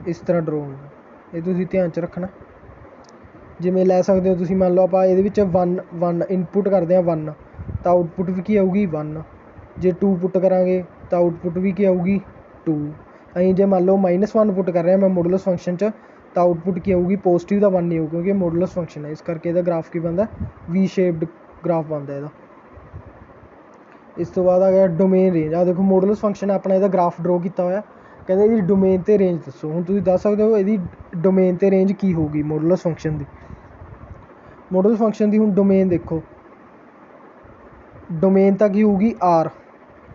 ਇਸ ਤਰ੍ਹਾਂ ਡਰੋ ਹੁੰਦਾ, ਇਹ ਤੁਸੀਂ ਧਿਆਨ 'ਚ ਰੱਖਣਾ। ਜਿਵੇਂ ਲੈ ਸਕਦੇ ਹੋ ਤੁਸੀਂ, ਮੰਨ ਲਓ ਆਪਾਂ ਇਹਦੇ ਵਿੱਚ 1 ਇਨਪੁੱਟ ਕਰਦੇ ਹਾਂ 1, ਤਾਂ ਆਊਟਪੁੱਟ ਵੀ ਕੀ ਆਊਗੀ 1। ਜੇ 2 ਪੁੱਟ ਕਰਾਂਗੇ ਤਾਂ ਆਊਟਪੁੱਟ ਵੀ ਕੀ ਆਊਗੀ 2। ਅਸੀਂ ਜੇ ਮੰਨ ਲਓ -1 ਪੁੱਟ ਕਰ ਰਿਹਾ ਮੈਂ ਮੋਡੂਲਸ ਫੰਕਸ਼ਨ 'ਚ, ਤਾਂ ਆਊਟਪੁੱਟ ਕੀ ਆਊਗੀ, ਪੋਜ਼ੀਟਿਵ ਦਾ 1 ਨਹੀਂ ਆਊਗਾ, ਕਿਉਂਕਿ ਇਹ ਮੋਡੂਲਸ ਫੰਕਸ਼ਨ ਹੈ, ਇਸ ਕਰਕੇ ਇਹਦਾ ਗ੍ਰਾਫ ਕੀ ਬਣਦਾ, ਵੀ ਸ਼ੇਪਡ ਗ੍ਰਾਫ ਬਣਦਾ ਇਹਦਾ। ਇਸ ਤੋਂ ਬਾਅਦ ਆ ਗਿਆ ਡੋਮੇਨ ਰੇਂਜ। ਆਹ ਦੇਖੋ ਮੋਡੂਲਸ ਫੰਕਸ਼ਨ ਆਪਣਾ ਇਹਦਾ ਗ੍ਰਾਫ ਡਰੋ ਕੀਤਾ ਹੋਇਆ, ਕਹਿੰਦੇ ਇਹਦੀ ਡੋਮੇਨ ਅਤੇ ਰੇਂਜ ਦੱਸੋ। ਹੁਣ ਤੁਸੀਂ ਦੱਸ ਸਕਦੇ ਹੋ ਇਹਦੀ ਡੋਮੇਨ ਅਤੇ ਰੇਂਜ ਕੀ ਹੋਊਗੀ ਮੋਡੂਲਸ ਫੰਕਸ਼ਨ ਦੀ। ਮੋਡੂਲਸ ਫੰਕਸ਼ਨ ਦੀ ਹੁਣ ਡੋਮੇਨ ਦੇਖੋ, ਡੋਮੇਨ ਤਾਂ ਕੀ ਹੋਊਗੀ ਆਰ,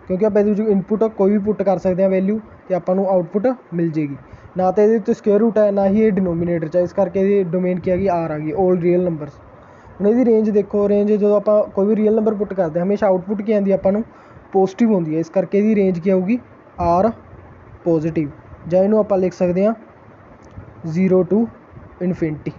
ਕਿਉਂਕਿ ਆਪਾਂ ਇਹਦੇ ਵਿੱਚ ਇਨਪੁੱਟ ਕੋਈ ਵੀ ਪੁੱਟ ਕਰ ਸਕਦੇ ਹਾਂ ਵੈਲਿਊ, ਅਤੇ ਆਪਾਂ ਨੂੰ ਆਊਟਪੁੱਟ ਮਿਲ ਜੇਗੀ। ਨਾ ਤਾਂ ਇਹਦੇ ਉੱਤੇ ਸਕੁਏਅਰ ਰੂਟ ਹੈ, ਨਾ ਹੀ ਇਹ ਡਿਨੋਮੀਨੇਟਰ 'ਚ ਹੈ, ਇਸ ਕਰਕੇ ਇਹਦੀ ਡੋਮੇਨ ਕੀ ਆ ਗਈ, ਆਰ ਆ ਗਈ, ਓਲ ਰੀਅਲ ਨੰਬਰਸ। ਹੁਣ ਇਹਦੀ ਰੇਂਜ ਦੇਖੋ, ਰੇਂਜ ਜਦੋਂ ਆਪਾਂ ਕੋਈ ਵੀ ਰੀਅਲ ਨੰਬਰ ਪੁੱਟ ਕਰਦੇ ਹਾਂ ਹਮੇਸ਼ਾ ਆਊਟਪੁੱਟ ਕੀ ਆਉਂਦੀ ਆਪਾਂ ਨੂੰ, ਪੋਜ਼ੀਟਿਵ ਹੁੰਦੀ ਹੈ, ਇਸ ਕਰਕੇ ਇਹਦੀ ਰੇਂਜ ਕੀ ਆਊਗੀ, ਆਰ ਪੋਜ਼ੀਟਿਵ। ਜਾਂ ਇਹਨੂੰ ਆਪਾਂ ਲਿਖ ਸਕਦੇ ਹਾਂ 0 to ਇਨਫਿਨਿਟੀ।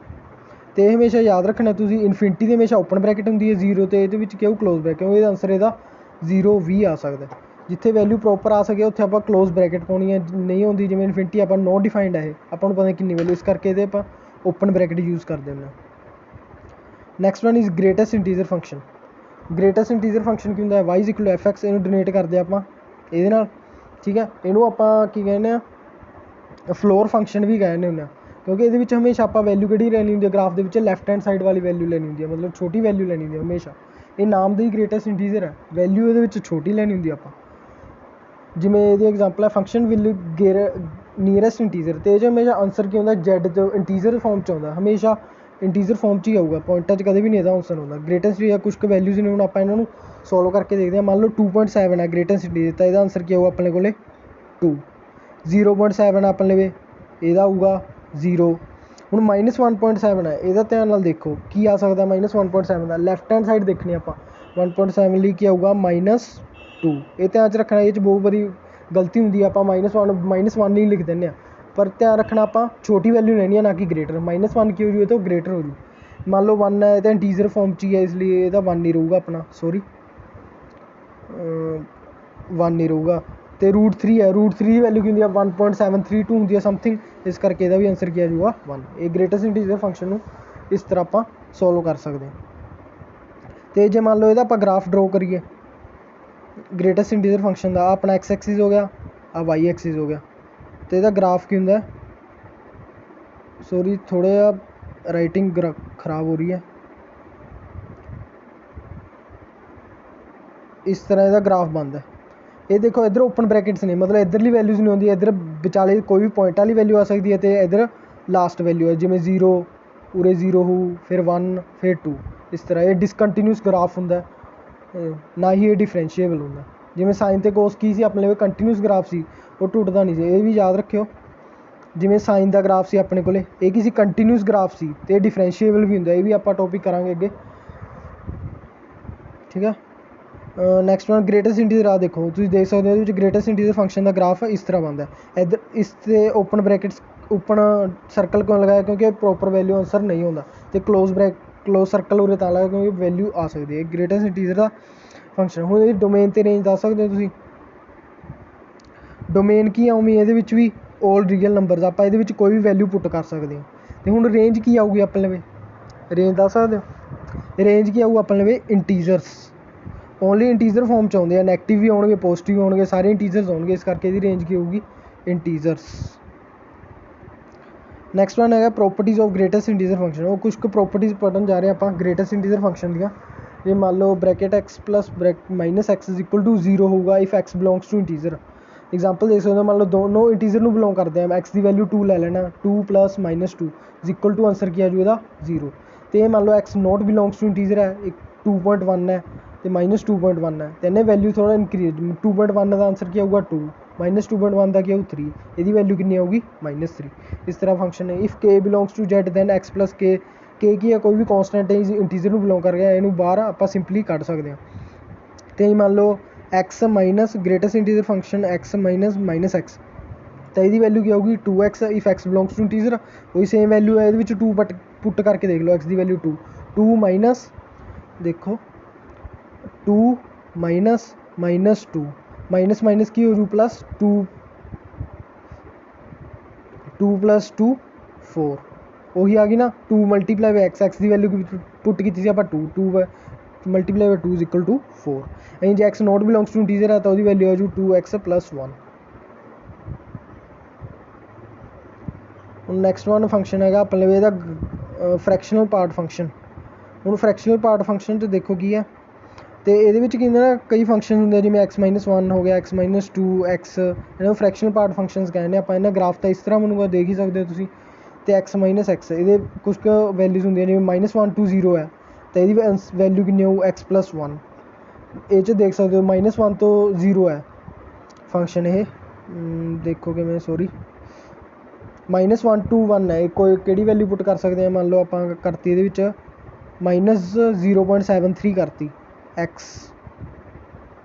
ਅਤੇ ਇਹ ਹਮੇਸ਼ਾ ਯਾਦ ਰੱਖਣਾ ਤੁਸੀਂ, ਇਨਫਿਨਿਟੀ ਦੀ ਹਮੇਸ਼ਾ ਓਪਨ ਬਰੈਕਟ ਹੁੰਦੀ ਹੈ 0, ਅਤੇ ਇਹਦੇ ਵਿੱਚ ਕੀ ਆਊ, ਕਲੋਜ਼ ਬਰੈਕਟ, ਕਿਉਂਕਿ ਇਹਦਾ ਆਨਸਰ ਇਹਦਾ 0 ਵੀ ਆ ਸਕਦਾ। ਜਿੱਥੇ ਵੈਲਿਊ ਪ੍ਰੋਪਰ ਆ ਸਕੇ ਉੱਥੇ ਆਪਾਂ ਕਲੋਜ਼ ਬਰੈਕਟ ਪਾਉਣੀ ਹੈ, ਨਹੀਂ ਹੁੰਦੀ ਜਿਵੇਂ ਇਨਫਿਨਿਟੀ ਆਪਾਂ ਨੋ ਡਿਫਾਈਨਡ ਹੈ, ਆਪਾਂ ਨੂੰ ਪਤਾ ਕਿੰਨੀ ਵੈਲਿਊ, ਇਸ ਕਰਕੇ ਇਹਦੇ ਆਪਾਂ ਓਪਨ ਬਰੈਕਟ ਯੂਜ਼ ਕਰਦੇ ਹੁੰਦੇ ਹਾਂ। Next one is greatest integer function. Greatest integer function ਕੀ ਹੁੰਦਾ ਹੈ, Y is equal to F X. ਇਹਨੂੰ ਡੋਨੇਟ ਕਰਦੇ ਆਪਾਂ ਇਹਦੇ ਨਾਲ, ਠੀਕ ਹੈ। ਇਹਨੂੰ ਆਪਾਂ ਕੀ ਕਹਿੰਦੇ ਹਾਂ, ਫਲੋਰ ਫੰਕਸ਼ਨ ਵੀ ਕਹਿੰਦੇ ਹੁੰਦੇ ਹਾਂ, ਕਿਉਂਕਿ ਇਹਦੇ ਵਿੱਚ ਹਮੇਸ਼ਾ ਆਪਾਂ ਵੈਲਿਊ ਕਿਹੜੀ ਲੈਣੀ ਹੁੰਦੀ ਹੈ, ਗ੍ਰਾਫ ਦੇ ਵਿੱਚ ਲੈਫਟ ਹੈਂਡ ਸਾਈਡ ਵਾਲੀ ਵੈਲਿਊ ਲੈਣੀ ਹੁੰਦੀ ਹੈ, ਮਤਲਬ ਛੋਟੀ ਵੈਲਿਊ ਲੈਣੀ ਹੁੰਦੀ ਹੈ ਹਮੇਸ਼ਾ। ਇਹ ਨਾਮ ਦਾ ਹੀ ਗ੍ਰੇਟੈਸਟ ਇੰਟੀਜ਼ਰ ਹੈ, ਵੈਲਿਊ ਇਹਦੇ ਵਿੱਚ ਛੋਟੀ ਲੈਣੀ ਹੁੰਦੀ ਆਪਾਂ। ਜਿਵੇਂ ਇਹਦੀ ਐਗਜ਼ਾਮਪਲ ਹੈ ਫੰਕਸ਼ਨ ਵਿਲ ਨੀਅਰੈਸਟ ਇੰਟੀਜ਼ਰ, ਅਤੇ ਇਹ 'ਚ ਹਮੇਸ਼ਾ ਆਨਸਰ ਕੀ ਹੁੰਦਾ, ਜ਼ੈਡ 'ਚ ਇੰਟੀਜ਼ਰ ਫੋਰਮ 'ਚ ਆਉਂਦਾ ਹਮੇਸ਼ਾ। ਇੰਟੀਜ਼ਰ ਫਾਰਮ 'ਚ ਹੀ ਆਊਗਾ, ਪੁਆਇੰਟਾਂ 'ਚ ਕਦੇ ਵੀ ਨਹੀਂ ਇਹਦਾ ਆਨਸਰ ਹੁੰਦਾ। ਗ੍ਰੇਟੈਸਟ ਜਾਂ ਕੁਛ ਕੁ ਵੈਲਿਊਜ਼ ਨੇ, ਹੁਣ ਆਪਾਂ ਇਹਨਾਂ ਨੂੰ ਸੋਲਵ ਕਰਕੇ ਦੇਖਦੇ ਹਾਂ। ਮੰਨ ਲਓ 2.7 ਹੈ ਗ੍ਰੇਟੈਸਟ ਇੰਟੀਜ਼ਰ, ਤਾਂ ਇਹਦਾ ਆਨਸਰ ਕੀ ਆਊਗਾ ਆਪਣੇ ਕੋਲੇ 2। 0.7 ਆਪਣੇ ਲਵੇ, ਇਹਦਾ ਆਊਗਾ 0। ਹੁਣ -1.7 ਹੈ, ਇਹਦਾ ਧਿਆਨ ਨਾਲ ਦੇਖੋ ਕੀ ਆ ਸਕਦਾ -1.7 ਦਾ। ਲੈਫਟ ਹੈਂਡ ਸਾਈਡ ਦੇਖਣੀ ਆਪਾਂ, 1.7 ਲਈ ਕੀ ਆਊਗਾ -2। ਇਹ ਧਿਆਨ 'ਚ ਰੱਖਣਾ, ਇਹ 'ਚ ਬਹੁਤ ਵਾਰੀ ਗਲਤੀ ਹੁੰਦੀ ਆ, ਆਪਾਂ -1 ਹੀ ਲਿਖ ਦਿੰਦੇ ਹਾਂ। ਪਰ ਧਿਆਨ ਰੱਖਣਾ ਆਪਾਂ ਛੋਟੀ ਵੈਲਿਊ ਲੈਣੀ ਹੈ, ਨਾ ਕਿ ਗ੍ਰੇਟਰ। -1 ਕੀ ਹੋ ਜੂ, ਇਹ ਤੋਂ ਗ੍ਰੇਟਰ ਹੋ ਜੂ। ਮੰਨ ਲਓ 1 ਹੈ, ਇਹ ਤਾਂ ਇੰਟੀਜ਼ਰ ਫਾਰਮ 'ਚ ਹੀ ਹੈ, ਇਸ ਲਈ ਇਹਦਾ 1 ਹੀ ਰਹੂਗਾ ਆਪਣਾ, ਸੋਰੀ 1 ਹੀ ਰਹੂਗਾ। ਅਤੇ √3 ਹੈ, √3 ਦੀ ਵੈਲਿਊ ਕੀ ਹੁੰਦੀ ਆ 1.732 ਹੁੰਦੀ ਆ ਸਮਥਿੰਗ, ਇਸ ਕਰਕੇ ਇਹਦਾ ਵੀ ਆਨਸਰ ਕੀ ਆ ਜਾਊਗਾ 1। ਇਹ ਗ੍ਰੇਟੈਸਟ ਇੰਟੀਜ਼ਰ ਫੰਕਸ਼ਨ ਨੂੰ ਇਸ ਤਰ੍ਹਾਂ ਆਪਾਂ ਸੋਲਵ ਕਰ ਸਕਦੇ ਹਾਂ। ਅਤੇ ਜੇ ਮੰਨ ਲਓ ਇਹਦਾ ਆਪਾਂ ਗ੍ਰਾਫ ਡਰੋ ਕਰੀਏ ਗ੍ਰੇਟੈਸਟ ਇੰਟੀਜ਼ਰ ਫੰਕਸ਼ਨ ਦਾ, ਆਪਣਾ x ਐਕਸਿਸ ਹੋ ਗਿਆ, ਆ y ਐਕਸਿਸ ਹੋ ਗਿਆ, ਅਤੇ ਇਹਦਾ ਗ੍ਰਾਫ ਕੀ ਹੁੰਦਾ, ਸੋਰੀ ਥੋੜ੍ਹਾ ਜਿਹਾ ਰਾਈਟਿੰਗ ਖਰਾਬ ਹੋ ਰਹੀ ਹੈ। ਇਸ ਤਰ੍ਹਾਂ ਇਹਦਾ ਗ੍ਰਾਫ ਬਣਦਾ। ਇਹ ਦੇਖੋ ਇੱਧਰ ਓਪਨ ਬ੍ਰੈਕਟਸ ਨੇ, ਮਤਲਬ ਇੱਧਰਲੀ ਵੈਲਿਊਜ਼ ਨਹੀਂ ਹੁੰਦੀ, ਇੱਧਰ ਵਿਚਾਲੇ ਕੋਈ ਵੀ ਪੁਆਇੰਟ ਵਾਲੀ ਵੈਲਿਊ ਆ ਸਕਦੀ ਹੈ, ਅਤੇ ਇੱਧਰ ਲਾਸਟ ਵੈਲਿਊ ਹੈ, ਜਿਵੇਂ 0 ਉਰੇ 0 ਹੋਊ, ਫਿਰ 1 ਫਿਰ 2। ਇਸ ਤਰ੍ਹਾਂ ਇਹ ਡਿਸਕੰਟੀਨਿਊਸ ਗ੍ਰਾਫ ਹੁੰਦਾ, ਨਾ ਹੀ ਇਹ ਡਿਫਰੈਂਸ਼ੀਏਬਲ ਹੁੰਦਾ। ਜਿਵੇਂ ਸਾਈਨ ਅਤੇ ਕੋਸ ਕੀ ਸੀ ਆਪਣੇ ਕੋਲ ਕੰਟੀਨਿਊਸ ਗ੍ਰਾਫ ਸੀ, ਉਹ ਟੁੱਟਦਾ ਨਹੀਂ ਸੀ, ਇਹ ਵੀ ਯਾਦ ਰੱਖਿਓ। ਜਿਵੇਂ ਸਾਈਨ ਦਾ ਗ੍ਰਾਫ ਸੀ ਆਪਣੇ ਕੋਲੇ, ਇਹ ਕਿਸੇ ਕੰਟੀਨਿਊਸ ਗ੍ਰਾਫ ਸੀ, ਅਤੇ ਇਹ ਡਿਫਰੈਂਸ਼ੀਏਬਲ ਵੀ ਹੁੰਦਾ, ਇਹ ਵੀ ਆਪਾਂ ਟੋਪਿਕ ਕਰਾਂਗੇ ਅੱਗੇ, ਠੀਕ ਆ। Next one greatest integer. ਆ ਦੇਖੋ ਤੁਸੀਂ ਦੇਖ ਸਕਦੇ ਹੋ ਇਹਦੇ ਵਿੱਚ ਗ੍ਰੇਟੈਸਟ ਇੰਟੀਜ਼ਰ ਫੰਕਸ਼ਨ ਦਾ ਗ੍ਰਾਫ ਇਸ ਤਰ੍ਹਾਂ ਬਣਦਾ। ਇੱਧਰ ਇਸ 'ਤੇ ਓਪਨ ਬ੍ਰੈਕਟਸ ਓਪਨ ਸਰਕਲ ਕਿਉਂ ਲਗਾਇਆ, ਕਿਉਂਕਿ ਪ੍ਰੋਪਰ ਵੈਲਿਊ ਆਨਸਰ ਨਹੀਂ ਹੁੰਦਾ, ਅਤੇ ਕਲੋਜ਼ ਸਰਕਲ ਉਰੇ ਤਾਂ ਲਗਾਇਆ ਕਿਉਂਕਿ ਵੈਲਿਊ ਆ ਸਕਦੀ ਹੈ। ਗ੍ਰੇਟੈਸਟ ਇੰਟੀਜ਼ਰ ਦਾ ਫੰਕਸ਼ਨ। ਹੁਣ ਇਹਦੀ ਡੋਮੇਨ ਅਤੇ ਰੇਂਜ ਦੱਸ ਸਕਦੇ ਹੋ ਤੁਸੀਂ। ਡੋਮੇਨ ਕੀ ਆਉਣੀ ਇਹਦੇ ਵਿੱਚ ਵੀ ਆਲ ਰੀਅਲ ਨੰਬਰਸ, ਆਪਾਂ ਇਹਦੇ ਵਿੱਚ ਕੋਈ ਵੀ ਵੈਲਿਊ ਪੁੱਟ ਕਰ ਸਕਦੇ ਹਾਂ। ਅਤੇ ਹੁਣ ਰੇਂਜ ਕੀ ਆਊਗੀ ਆਪਣੇ ਲਵੇ, ਰੇਂਜ ਦੱਸ ਸਕਦੇ ਹੋ। ਰੇਂਜ ਕੀ ਆਊ ਆਪਣੇ ਲਵੇ ਇੰਟੀਜ਼ਰਸ, ਓਨਲੀ ਇੰਟੀਜ਼ਰ ਫਾਰਮ 'ਚ ਆਉਂਦੇ ਆ, ਨੈਗੇਟਿਵ ਵੀ ਆਉਣਗੇ ਪੋਜ਼ੀਟਿਵ ਵੀ ਆਉਣਗੇ, ਸਾਰੇ ਇੰਟੀਜ਼ਰਸ ਆਉਣਗੇ, ਇਸ ਕਰਕੇ ਇਹਦੀ ਰੇਂਜ ਕੀ ਹੋਊਗੀ ਇੰਟੀਜ਼ਰਸ। ਨੈਕਸਟ ਵਨ ਹੈਗਾ properties of greatest integer function. ਉਹ ਕੁਛ ਕੁ ਪ੍ਰੋਪਰਟੀਜ਼ ਪੜ੍ਹਨ ਜਾ ਰਹੇ ਆਪਾਂ ਗ੍ਰੇਟੈਸਟ ਇੰਟੀਜ਼ਰ ਫੰਕਸ਼ਨ ਦੀਆਂ। ਜੇ ਮੰਨ ਲਓ bracket x plus -x is equal to 0 ਹੋਊਗਾ if x belongs to integer. Example ਦੇਖ ਸਕਦੇ ਹੋ, ਮੰਨ ਲਓ ਦੋਨੋਂ ਇੰਟੀਜ਼ਰ ਨੂੰ ਬਿਲੋਂਗ ਕਰਦੇ ਆ, x ਦੀ ਵੈਲਿਊ 2 ਲੈ ਲੈਣਾ, 2 + -2 ਇਜ਼ ਇਕੁਅਲ ਟੂ ਆਨਸਰ ਕੀ ਆ ਜੂ ਇਹਦਾ 0। ਅਤੇ ਇਹ ਮੰਨ ਲਓ x not belongs to integer ਹੈ, ਇੱਕ 2.1 ਹੈ ਅਤੇ -2.1 ਹੈ, ਅਤੇ ਇਹਨੇ ਵੈਲਿਊ ਥੋੜ੍ਹਾ ਇਨਕਰੀਜ਼, 2.1 ਦਾ ਆਨਸਰ ਕੀ ਆਊਗਾ 2, -2.1 ਦਾ ਕੀ ਆਊ 3, ਇਹਦੀ ਵੈਲਿਊ ਕਿੰਨੀ ਆਊਗੀ -3। ਇਸ ਤਰ੍ਹਾਂ ਫੰਕਸ਼ਨ ਹੈ। If k belongs to z then x + k, k ਕੀ ਹੈ ਕੋਈ ਵੀ ਕੌਂਸਟੈਂਟ ਹੈ, ਇੰਟੀਜ਼ਰ ਨੂੰ ਬਿਲੋਂਗ ਕਰ ਗਿਆ, ਇਹਨੂੰ ਬਾਹਰ ਆਪਾਂ ਸਿੰਪਲੀ ਕੱਢ ਸਕਦੇ ਹਾਂ। ਅਤੇ ਮੰਨ ਲਓ x minus greatest integer function x minus -x, ਤਾਂ ਇਹਦੀ ਵੈਲਿਊ ਕੀ ਆਊਗੀ 2x if x belongs to integer. ਉਹੀ ਸੇਮ ਵੈਲਿਊ ਹੈ, ਇਹਦੇ ਵਿੱਚ 2 ਪੁੱਟ ਕਰਕੇ ਦੇਖ ਲਓ, x ਦੀ ਵੈਲਿਊ 2, 2 ਮਾਈਨਸ ਦੇਖੋ 2 ਮਾਈਨਸ -2 ਮਾਈਨਸ ਕੀ ਹੋ ਜੂ +2, 2 + 2 4, ਉਹੀ ਆ ਗਈ ਨਾ 2 × x ਦੀ ਵੈਲਿਊ ਪੁੱਟ ਕੀਤੀ ਸੀ ਆਪਾਂ 2 × 2 ਇਜ਼ ਇਕੁਅਲ ਟੂ 4। ਐਂ ਜੇ x not belongs to integer ਹੈ ਤਾਂ ਉਹਦੀ ਵੈਲਿਊ ਆ ਜੂ 2x + 1। ਹੁਣ ਨੈਕਸਟ ਵਨ ਫੰਕਸ਼ਨ ਹੈਗਾ ਆਪਣੇ ਲਈ ਇਹਦਾ ਫਰੈਕਸ਼ਨਲ ਪਾਰਟ ਫੰਕਸ਼ਨ। ਹੁਣ ਫਰੈਕਸ਼ਨਲ ਪਾਰਟ ਫੰਕਸ਼ਨ 'ਚ ਦੇਖੋ ਕੀ ਹੈ, ਅਤੇ ਇਹਦੇ ਵਿੱਚ ਕੀ ਹੁੰਦਾ ਨਾ, ਕਈ ਫੰਕਸ਼ਨ ਹੁੰਦੇ ਜਿਵੇਂ x - 1 ਹੋ ਗਿਆ, x - 2 x, ਇਹਨਾਂ ਨੂੰ ਫਰੈਕਸ਼ਨਲ ਪਾਰਟ ਫੰਕਸ਼ਨਸ ਕਹਿੰਦੇ ਆਪਾਂ। ਇਹਨਾਂ ਗ੍ਰਾਫ ਤਾਂ ਇਸ ਤਰ੍ਹਾਂ ਬਣੂਗਾ, ਦੇਖ ਹੀ ਸਕਦੇ ਹੋ ਤੁਸੀਂ। ਅਤੇ x - x ਇਹਦੇ ਕੁਛ ਕੁ ਵੈਲਿਊਜ਼ ਹੁੰਦੀਆਂ, ਜਿਵੇਂ -1 to 0 ਹੈ, ਤਾਂ ਇਹਦੀ ਵੈਲਿਊ ਕਿੰਨੀ ਹੋਊ x + 1। ਇਹ 'ਚ ਦੇਖ ਸਕਦੇ ਹੋ -1 ਤੋਂ 0 ਹੈ ਫੰਕਸ਼ਨ ਇਹ, ਦੇਖੋ ਕਿਵੇਂ, ਸੋਰੀ -1 to 1 ਹੈ, ਕੋਈ ਕਿਹੜੀ ਵੈਲਿਊ ਪੁੱਟ ਕਰ ਸਕਦੇ ਹਾਂ। ਮੰਨ ਲਓ ਆਪਾਂ ਕਰਤੀ ਇਹਦੇ ਵਿੱਚ -0.73 ਕਰਤੀ, x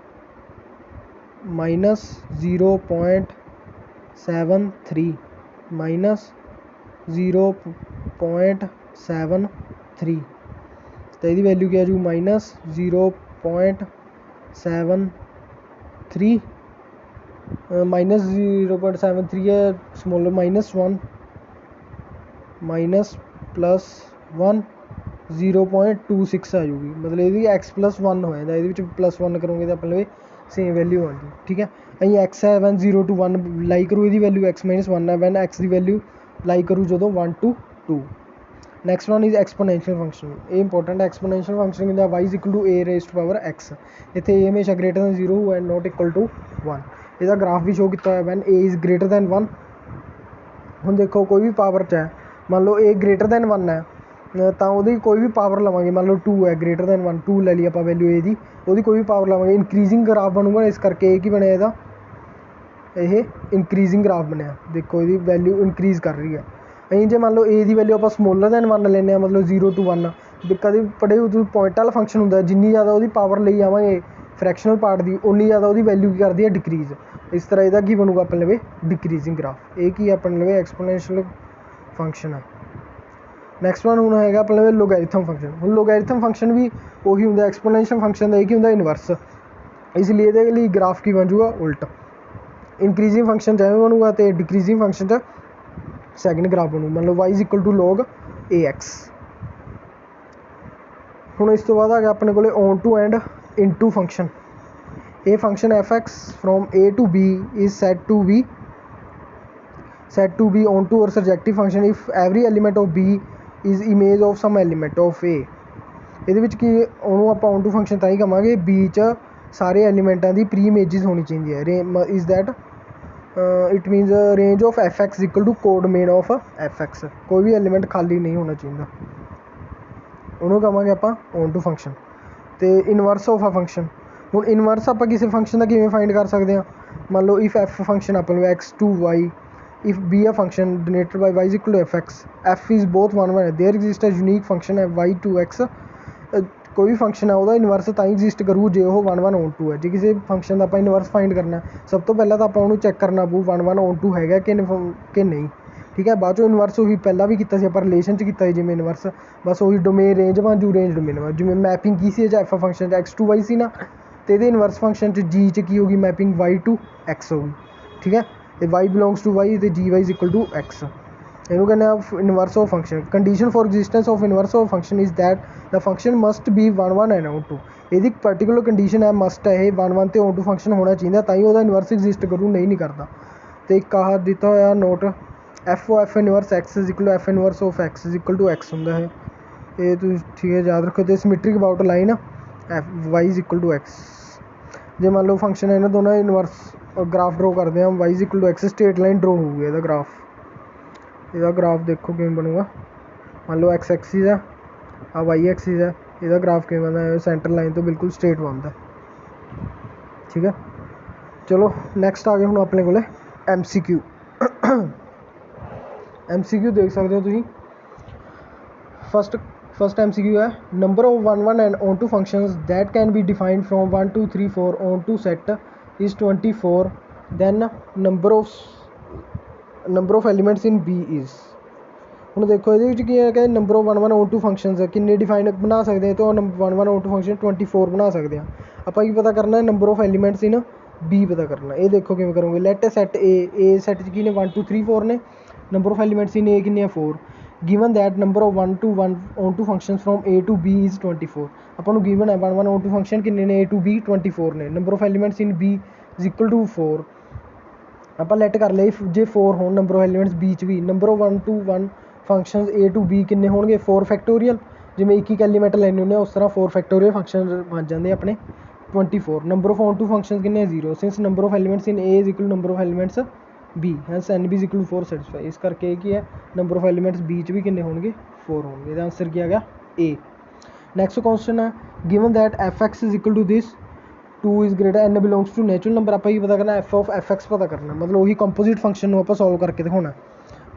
-0.73 -0.73, ਤਾਂ ਇਹਦੀ ਵੈਲਿਊ ਕੀ ਆ ਜੂ -0.73 -0.73 ਹੈ ਸਮੋਲਰ -1 +1 0.26 ਆ ਜੂਗੀ, ਮਤਲਬ ਇਹਦੀ x + 1 ਹੋ ਜਾਂਦਾ, ਇਹਦੇ ਵਿੱਚ +1 ਕਰੋਗੇ ਤਾਂ ਆਪਣੇ ਸੇਮ ਵੈਲਿਊ ਆਉਂਦੀ, ਠੀਕ ਹੈ। ਅਸੀਂ x ਹੈ ਵੈਨ 0 to 1 ਲਾਈ ਕਰੂ, ਇਹਦੀ ਵੈਲਿਊ x - 1 ਹੈ ਵੈਨ x ਦੀ ਵੈਲਿਊ ਲਾਈ ਕਰੂ ਜਦੋਂ 1 to 2। Next one is exponential function. ਇਹ ਇੰਪੋਰਟੈਂਟ ਐਕਸਪੋਨੈਂਸ਼ੀਅਲ ਫੰਕਸ਼ਨ ਹੁੰਦਾ y = a⁻x, ਇੱਥੇ a ਹਮੇਸ਼ਾ greater than 0 and not equal to 1। ਇਹਦਾ ਗ੍ਰਾਫ ਵੀ ਸ਼ੋ ਕੀਤਾ ਹੋਇਆ when a is greater than 1। ਹੁਣ ਦੇਖੋ ਕੋਈ ਵੀ ਪਾਵਰ 'ਚ ਹੈ, ਮੰਨ ਲਓ a ਗ੍ਰੇਟਰ ਦੈਨ 1 ਹੈ, ਤਾਂ ਉਹਦੀ ਕੋਈ ਵੀ ਪਾਵਰ ਲਵਾਂਗੇ, ਮੰਨ ਲਓ 2 ਹੈ ਗ੍ਰੇਟਰ ਦੈਨ 1, 2 ਲੈ ਲਈ ਆਪਾਂ ਵੈਲਿਊ ਏ ਦੀ, ਉਹਦੀ ਕੋਈ ਵੀ ਪਾਵਰ ਲਵਾਂਗੇ, ਇਨਕਰੀਜ਼ਿੰਗ ਗ੍ਰਾਫ ਬਣੂਗਾ। ਇਸ ਕਰਕੇ ਇਹ ਕੀ ਬਣਿਆ ਇਹਦਾ, ਇਹ ਇਨਕਰੀਜ਼ਿੰਗ ਗ੍ਰਾਫ ਬਣਿਆ। ਦੇਖੋ ਇਹਦੀ ਵੈਲਿਊ ਇਨਕਰੀਜ਼ ਕਰ ਰਹੀ ਹੈ। ਅਸੀਂ ਜੇ ਮੰਨ ਲਓ ਏ ਦੀ ਵੈਲਿਊ ਆਪਾਂ ਸਮੋਲਰ ਦੈਨ 1 ਲੈਂਦੇ ਹਾਂ, ਮਤਲਬ 0 to 1, ਕਦੇ ਪੜ੍ਹੇ ਉਦੋਂ ਪੁਆਇੰਟ ਵਾਲਾ ਫੰਕਸ਼ਨ ਹੁੰਦਾ, ਜਿੰਨੀ ਜ਼ਿਆਦਾ ਉਹਦੀ ਪਾਵਰ ਲਈ ਜਾਵਾਂਗੇ ਫਰੈਕਸ਼ਨਲ ਪਾਰਟ ਦੀ, ਉਨੀ ਜ਼ਿਆਦਾ ਉਹਦੀ ਵੈਲਿਊ ਕੀ ਕਰਦੀ ਹੈ, ਡਿਕਰੀਜ਼। ਇਸ ਤਰ੍ਹਾਂ ਇਹਦਾ ਕੀ ਬਣੂਗਾ ਆਪਣੇ ਲਵੇ, ਡਿਕਰੀਜ਼ਿੰਗ ਗ੍ਰਾਫ। ਇਹ ਕੀ ਆਪਣੇ ਲਵੇ ਐਕਸਪੋਨੈਂਸ਼ੀਅਲ ਫੰਕਸ਼ਨ ਹੈ। ਨੈਕਸਟ ਵਨ ਹੁਣ ਹੈਗਾ ਆਪਣੇ ਲਵੇ ਲੋਗੈਰਿਥਮ ਫੰਕਸ਼ਨ। ਹੁਣ ਲੋਗੈਰਿਥਮ ਫੰਕਸ਼ਨ ਵੀ ਉਹੀ ਹੁੰਦਾ ਐਕਸਪੋਨੈਂਸ਼ੀਅਲ ਫੰਕਸ਼ਨ ਦਾ, ਇਹ ਕੀ ਹੁੰਦਾ, ਇਨਵਰਸ। ਇਸ ਲਈ ਇਹਦੇ ਲਈ ਗ੍ਰਾਫ ਕੀ ਬਣ ਜੂਗਾ, ਉਲਟ। ਇਨਕਰੀਜ਼ਿੰਗ ਫੰਕਸ਼ਨ 'ਚ ਐਵੇਂ ਬਣੂਗਾ ਅਤੇ ਡਿਕਰੀਜ਼ਿੰਗ ਫੰਕਸ਼ਨ 'ਚ ਸੈਕਿੰਡ ਗ੍ਰਾਫ ਬਣੂ, ਮਤਲਬ y = log ax। ਹੁਣ ਇਸ ਤੋਂ ਬਾਅਦ ਆ ਗਿਆ ਆਪਣੇ ਕੋਲ onto and into function. ਇਹ function f(x) from a to b is said to be onto or surjective function if every element of b is image of some element of a। ਇਹਦੇ ਵਿੱਚ ਕੀ, ਉਹਨੂੰ ਆਪਾਂ on to function ਤਾਂ ਹੀ ਕਹਾਂਗੇ b 'ਚ ਸਾਰੇ ਐਲੀਮੈਂਟਾਂ ਦੀ pre images ਹੋਣੀ ਚਾਹੀਦੀ ਹੈ। Is that it means range of f(x) = code main of f(x)। ਕੋਈ ਵੀ ਐਲੀਮੈਂਟ ਖਾਲੀ ਨਹੀਂ ਹੋਣਾ ਚਾਹੀਦਾ, ਉਹਨੂੰ ਕਹਾਂਗੇ ਆਪਾਂ ਔਨ ਟੂ ਫੰਕਸ਼ਨ। ਅਤੇ ਇਨਵਰਸ ਆਫ ਅ ਫੰਕਸ਼ਨ। ਹੁਣ ਇਨਵਰਸ ਆਪਾਂ ਕਿਸੇ ਫੰਕਸ਼ਨ ਦਾ ਕਿਵੇਂ ਫਾਈਂਡ ਕਰ ਸਕਦੇ ਹਾਂ, ਮੰਨ ਲਓ ਇਫ f ਫੰਕਸ਼ਨ ਆਪਾਂ ਨੂੰ x to y, if b a function denoted by y = f(x), f is both 1 1, there exist a unique function ਹੈ y to x। ਕੋਈ ਵੀ ਫੰਕਸ਼ਨ ਹੈ ਉਹਦਾ ਇਨਵਰਸ ਤਾਂ ਹੀ ਐਗਜ਼ਿਸਟ ਕਰੂ ਜੇ ਉਹ 1 1 ਔਨ ਟੂ ਹੈ। ਜੇ ਕਿਸੇ ਫੰਕਸ਼ਨ ਦਾ ਆਪਾਂ ਇਨਵਰਸ ਫਾਈਂਡ ਕਰਨਾ, ਸਭ ਤੋਂ ਪਹਿਲਾਂ ਤਾਂ ਆਪਾਂ ਉਹਨੂੰ ਚੈੱਕ ਕਰਨਾ ਪਊ 1 1 ਔਨ ਟੂ ਹੈਗਾ ਕਿ ਨਹੀਂ, ਠੀਕ ਹੈ। ਬਾਅਦ 'ਚੋਂ ਇਨਵਰਸ ਉਹੀ ਪਹਿਲਾਂ ਵੀ ਕੀਤਾ ਸੀ ਆਪਾਂ, ਰਿਲੇਸ਼ਨ 'ਚ ਕੀਤਾ ਸੀ ਜਿਵੇਂ ਇਨਵਰਸ, ਬਸ ਉਹੀ ਡੋਮੇਨ ਰੇਂਜ ਬਣ ਜੂ, ਰੇਂਜ ਡੋਮੇਨ ਬਣ। ਜਿਵੇਂ ਮੈਪਿੰਗ ਕੀ ਸੀ ਐਫ ਫੰਕਸ਼ਨ 'ਚ x to y ਸੀ ਨਾ, ਅਤੇ ਇਹਦੇ ਇਨਵਰਸ ਫੰਕਸ਼ਨ 'ਚ g 'ਚ ਕੀ ਹੋ ਗਈ, ਮੈਪਿੰਗ y to x ਹੋ ਗਈ, ਠੀਕ ਹੈ। ਅਤੇ y belongs to y ਅਤੇ gy = x। ਇਹਨੂੰ ਕਹਿੰਦੇ ਆ inverse of function. Condition for existence of inverse of function is that the function must be 1 1 and onto. ਇਹਦੀ ਪਰਟੀਕੂਲਰ ਕੰਡੀਸ਼ਨ ਹੈ, ਮਸਟ ਹੈ ਇਹ 1 1 ਅਤੇ ਔਨ ਟੂ ਫੰਕਸ਼ਨ ਹੋਣਾ ਚਾਹੀਦਾ, ਤਾਂ ਹੀ ਉਹਦਾ ਇਨਵਰਸ ਐਗਜ਼ਿਸਟ ਕਰੂ, ਨਹੀਂ ਕਰਦਾ। ਅਤੇ ਇੱਕ ਆਹ ਦਿੱਤਾ ਹੋਇਆ note, f inverse x = f inverse of x = x ਹੁੰਦਾ ਹੈ। ਇਹ ਤੁਸੀਂ ਠੀਕ ਹੈ ਯਾਦ ਰੱਖੋ। ਅਤੇ ਸਿਮੈਟਰਿਕ ਅਬਾਊਟ ਲਾਈਨ y = x। ਜੇ ਮੰਨ ਲਓ ਫੰਕਸ਼ਨ ਇਹਨਾਂ ਦੋਨਾਂ ਇਨਵਰਸ ਗ੍ਰਾਫ ਡਰੋ ਕਰਦੇ ਹਾਂ, y = x, ਸਟੇਟ ਲਾਈਨ ਡਰੋ ਹੋਊਗੀ ਇਹਦਾ ਗ੍ਰਾਫ। ਇਹਦਾ ਗ੍ਰਾਫ ਦੇਖੋ ਕਿਵੇਂ ਬਣੂਗਾ, ਮੰਨ ਲਓ x ਐਕਸਿਸ ਹੈ, ਆ y ਐਕਸਿਸ ਹੈ, ਇਹਦਾ ਗ੍ਰਾਫ ਕਿਵੇਂ ਬਣਦਾ, ਸੈਂਟਰ ਲਾਈਨ ਤੋਂ ਬਿਲਕੁਲ ਸਟ੍ਰੇਟ ਬਣਦਾ, ਠੀਕ ਹੈ। ਚਲੋ ਨੈਕਸਟ ਆ ਗਏ ਹੁਣ ਆਪਣੇ ਕੋਲ MCQ। MCQ ਦੇਖ ਸਕਦੇ ਹੋ ਤੁਸੀਂ। ਫਸਟ MCQ ਹੈ, number of 1 1 and onto functions that can be defined from 1 2 3 4 onto set is 24, then number of elements in B is। ਹੁਣ ਦੇਖੋ ਇਹਦੇ ਵਿੱਚ ਕੀ ਹੈ ਕਿ number of 1 1 onto functions ਕਿੰਨੇ ਡਿਫਾਈਨ ਬਣਾ ਸਕਦੇ ਹਾਂ, ਤਾਂ 1 1 ਔਨ ਟੂ ਫੰਕਸ਼ਨ 24 ਬਣਾ ਸਕਦੇ ਹਾਂ। ਆਪਾਂ ਕੀ ਪਤਾ ਕਰਨਾ, number of elements in B ਪਤਾ ਕਰਨਾ। ਇਹ ਦੇਖੋ ਕਿਵੇਂ ਕਰੋਗੇ, ਲੈਟ ਸੈਟ A ਸੈਟ 'ਚ ਕੀ ਨੇ 1 2 3 4 ਨੇ, number of elements in A ਕਿੰਨੇ ਆ 4, given that number of 1 to 1 onto function from A to B is 24। ਆਪਾਂ ਨੂੰ ਗਿਵਨ ਹੈ 1 1 ਔਨ ਟੂ ਫੰਕਸ਼ਨ ਕਿੰਨੇ ਨੇ A to B 24 ਨੇ, number of elements in B = 4। ਆਪਾਂ ਲੈਟ ਕਰ ਲਿਆ ਜੇ 4 ਹੋਣ ਨੰਬਰ ਆਫ ਐਲੀਮੈਂਟਸ B 'ਚ ਵੀ, number of 1 to 1 function A to B ਕਿੰਨੇ ਹੋਣਗੇ 4 ਫੈਕਟੋਰੀਅਲ। ਜਿਵੇਂ ਇੱਕ ਐਲੀਮੈਂਟ ਲੈਂਦੇ ਹੁੰਦੇ ਆ ਉਸ ਤਰ੍ਹਾਂ 4 ਫੈਕਟੋਰੀਅਲ ਫੰਕਸ਼ਨ ਬਣ ਜਾਂਦੇ ਆਪਣੇ 24। Number of onto function ਕਿੰਨੇ 0, since number of elements in A = number of elements B, hence NB = 4 satisfy. ਇਸ ਕਰਕੇ ਇਹ ਕੀ ਹੈ, ਨੰਬਰ ਆਫ ਐਲੀਮੈਂਟਸ B 'ਚ ਵੀ ਕਿੰਨੇ ਹੋਣਗੇ 4 ਹੋਣਗੇ। ਇਹਦਾ ਆਨਸਰ ਕੀ ਆ ਗਿਆ A। ਨੈਕਸਟ ਕੁਐਸਚਨ ਹੈ, given that f(x) = this 2 is greater n belongs to natural number. ਆਪਾਂ ਕੀ ਪਤਾ ਕਰਨਾ, f(x) ਪਤਾ ਕਰਨਾ, ਮਤਲਬ ਉਹੀ ਕੰਪੋਜ਼ਿਟ ਫੰਕਸ਼ਨ ਨੂੰ ਆਪਾਂ ਸੋਲਵ ਕਰਕੇ ਦਿਖਾਉਣਾ।